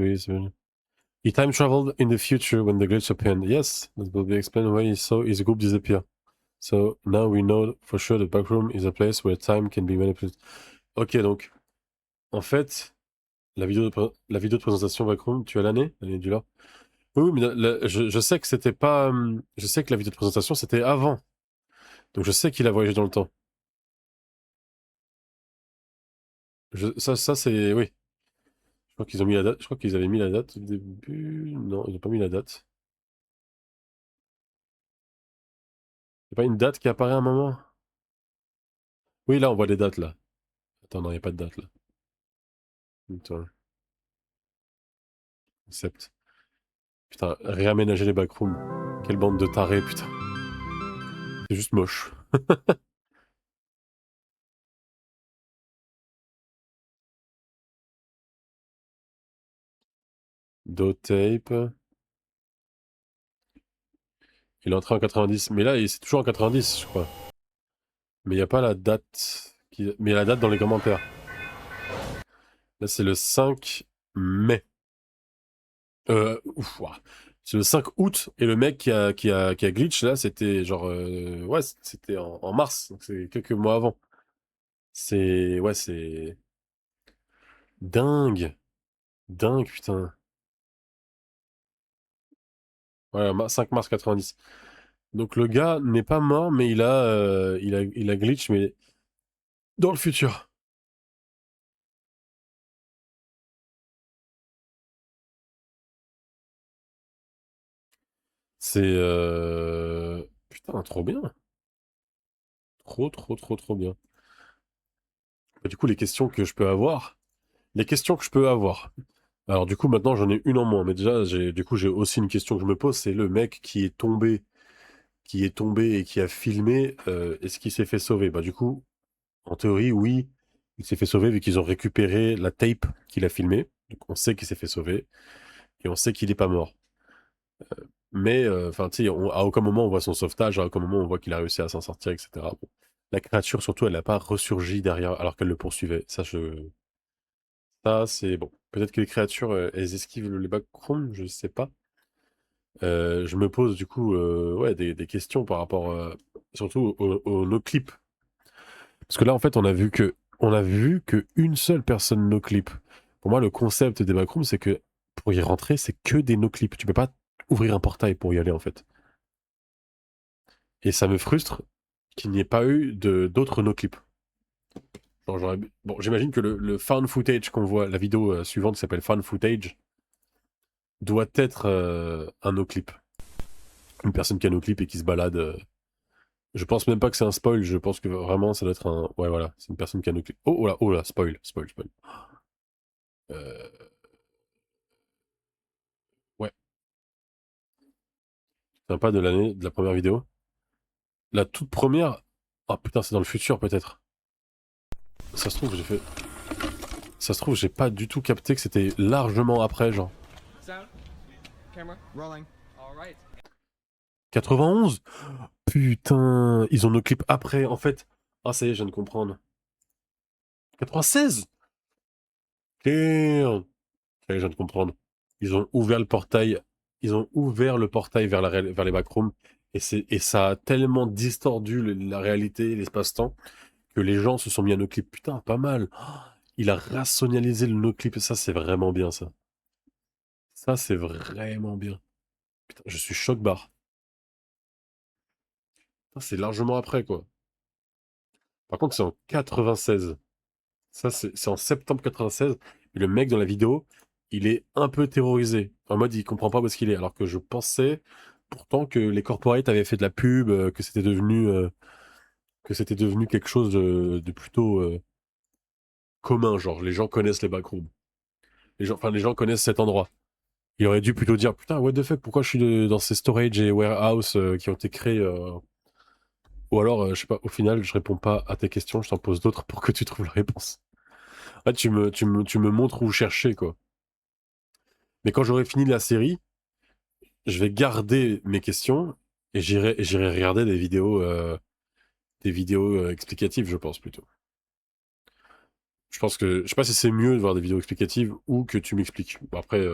He time traveled in the future when the glitch happened. Yes, that will be explained why he saw his group disappear. So now we know for sure the backroom is a place where time can be manipulated. Ok, donc, en fait, la vidéo de présentation backroom, tu as l'année du lore? Oui, mais je sais que c'était pas. Je sais que la vidéo de présentation c'était avant. Donc je sais qu'il a voyagé dans le temps. Ça c'est. Oui. Je crois qu'ils ont mis la date. Je crois qu'ils avaient mis la date au début. Non, ils n'ont pas mis la date. Il n'y a pas une date qui apparaît à un moment? Oui, là on voit les dates là. Attends, non, il n'y a pas de date là. Putain. Concept. Putain, réaménager les backrooms. Quelle bande de tarés, putain. C'est juste moche. Do-tape. Il est entré en 90. Mais là, c'est toujours en 90, je crois. Mais il n'y a pas la date. Mais il y a la date dans les commentaires. Là, c'est le 5 mai. Ouah. C'est le 5 août. Et le mec qui a glitch, là, c'était genre... ouais, c'était en mars. Donc c'est quelques mois avant. C'est... Ouais, c'est... Dingue. Dingue, putain. Ouais, 5 mars 90. Donc le gars n'est pas mort, mais il a glitch, mais dans le futur. C'est... Putain, trop bien. Trop bien. Et du coup, les questions que je peux avoir... Les questions que je peux avoir... Alors du coup, maintenant, j'en ai une en moins. Mais déjà, j'ai aussi une question que je me pose. C'est le mec qui est tombé et qui a filmé, est-ce qu'il s'est fait sauver? Bah du coup, en théorie, oui, il s'est fait sauver vu qu'ils ont récupéré la tape qu'il a filmée. Donc on sait qu'il s'est fait sauver. Et on sait qu'il n'est pas mort. Mais, enfin, tu sais, à aucun moment on voit son sauvetage, à aucun moment on voit qu'il a réussi à s'en sortir, etc. Bon. La créature, surtout, elle n'a pas ressurgi derrière alors qu'elle le poursuivait. Ça, c'est bon. Peut-être que les créatures, elles esquivent les backrooms, je sais pas. Je me pose du coup ouais, des questions par rapport surtout au no-clip. Parce que là, en fait, on a vu que une seule personne no-clip. Pour moi, le concept des backrooms, c'est que pour y rentrer, c'est que des no-clips. Tu peux pas ouvrir un portail pour y aller, en fait. Et ça me frustre qu'il n'y ait pas eu d'autres no-clips. Bon, j'imagine que le found footage qu'on voit, la vidéo suivante qui s'appelle found footage, doit être un no-clip. Une personne qui a no-clip et qui se balade. Je pense même pas que c'est un spoil, je pense que vraiment ça doit être un... Ouais, voilà, c'est une personne qui a no-clip. Oh là, spoil. Euh... Ouais. C'est pas de l'année, de la première vidéo. La toute première... Oh putain, c'est dans le futur peut-être. Ça se trouve, j'ai pas du tout capté que c'était largement après, genre. Sound. Camera. Rolling. All right. 91? Putain, ils ont nos clips après, en fait. Ah, ça y est, je viens de comprendre. 96? Damn. Ça y est, je viens de comprendre. Ils ont ouvert le portail. Ils ont ouvert le portail vers les backrooms. Et ça a tellement distordu la réalité, l'espace-temps, que les gens se sont mis à nos clips. Putain, pas mal. Il a rationalisé le no-clip. Ça, c'est vraiment bien, ça. Ça, c'est vraiment bien. Putain, je suis choc-barre. C'est largement après, quoi. Par contre, c'est en 96. Ça, c'est en septembre 96. Et le mec dans la vidéo, il est un peu terrorisé. En mode, il comprend pas où est-ce qu'il est. Alors que je pensais pourtant que les corporates avaient fait de la pub, que c'était devenu quelque chose de plutôt commun. Genre, les gens connaissent les backrooms. Les gens connaissent cet endroit. Il aurait dû plutôt dire, putain, what the fuck, pourquoi je suis dans ces storage et warehouse qui ont été créés. Ou alors, je sais pas, au final, je réponds pas à tes questions, je t'en pose d'autres pour que tu trouves la réponse. Ah, tu me montres où chercher, quoi. Mais quand j'aurai fini la série, je vais garder mes questions et j'irai regarder des vidéos explicatives, je pense, plutôt. Je pense que... Je sais pas si c'est mieux de voir des vidéos explicatives ou que tu m'expliques. Bon, après...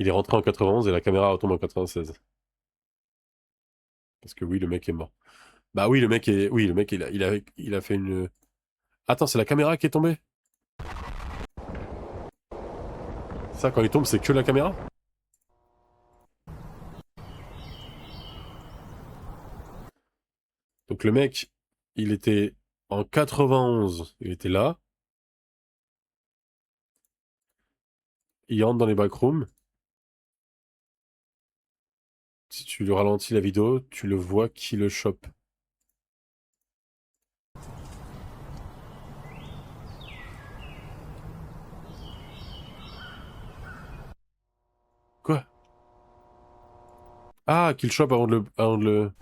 Il est rentré en 91 et la caméra retombe en 96. Parce que oui, le mec est mort. Bah oui, le mec est... Oui, le mec, il a fait une... Attends, c'est la caméra qui est tombée? Ça, quand il tombe, c'est que la caméra? Donc le mec, il était en 91, il était là. Il rentre dans les backrooms. Si tu le ralentis la vidéo, tu le vois qui le chope. Quoi? Ah, qu'il chope avant de le...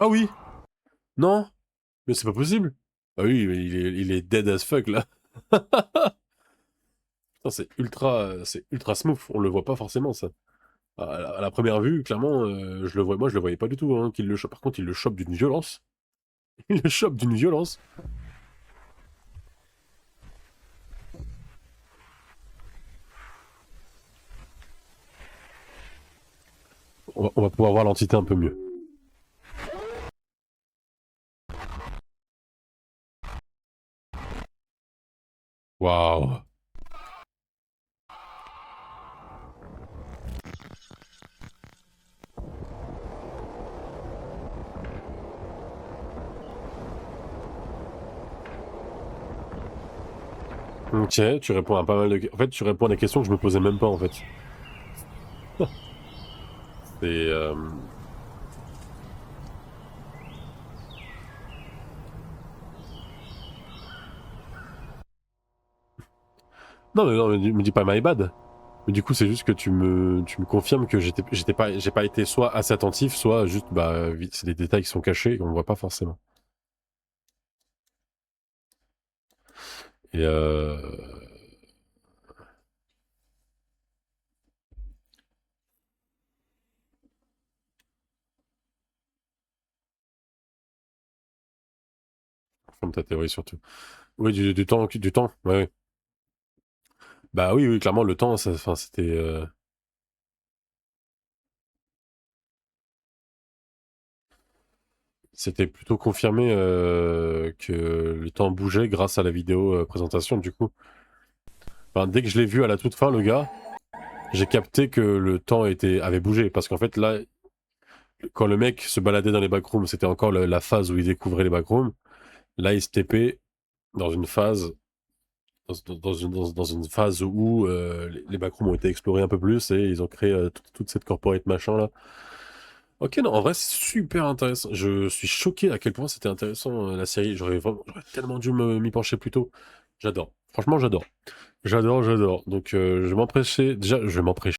Ah oui! Non! Mais c'est pas possible! Ah oui, mais il est dead as fuck, là. Putain, c'est ultra smooth, on le voit pas forcément, ça. À la première vue, clairement, moi je le voyais pas du tout, hein, qu'il le chope. Par contre, il le chope d'une violence. Il le chope d'une violence. On va pouvoir voir l'entité un peu mieux. Waouh. Ok, tu réponds à pas mal de... En fait, tu réponds à des questions que je me posais même pas, en fait. C'est... Non, mais me dis pas my bad. Mais du coup, c'est juste que tu me confirmes que j'ai pas été soit assez attentif, soit juste, bah, c'est des détails qui sont cachés et qu'on ne voit pas forcément. Et Confirme ta théorie surtout. Oui, du temps, ouais, ouais. Bah oui, oui, clairement, le temps, enfin, c'était... C'était plutôt confirmé que le temps bougeait grâce à la vidéo présentation, du coup. Enfin, dès que je l'ai vu à la toute fin, le gars, j'ai capté que le temps avait bougé. Parce qu'en fait, là, quand le mec se baladait dans les backrooms, c'était encore la phase où il découvrait les backrooms. Là, il se TP dans une phase, dans une phase où les backrooms ont été explorés un peu plus et ils ont créé toute cette corporate machin là. Ok, non, en vrai, c'est super intéressant. Je suis choqué à quel point c'était intéressant la série. J'aurais tellement dû m'y pencher plus tôt. J'adore. Franchement, j'adore. J'adore. Donc, je vais m'emprêcher. Déjà, je vais m'emprêcher.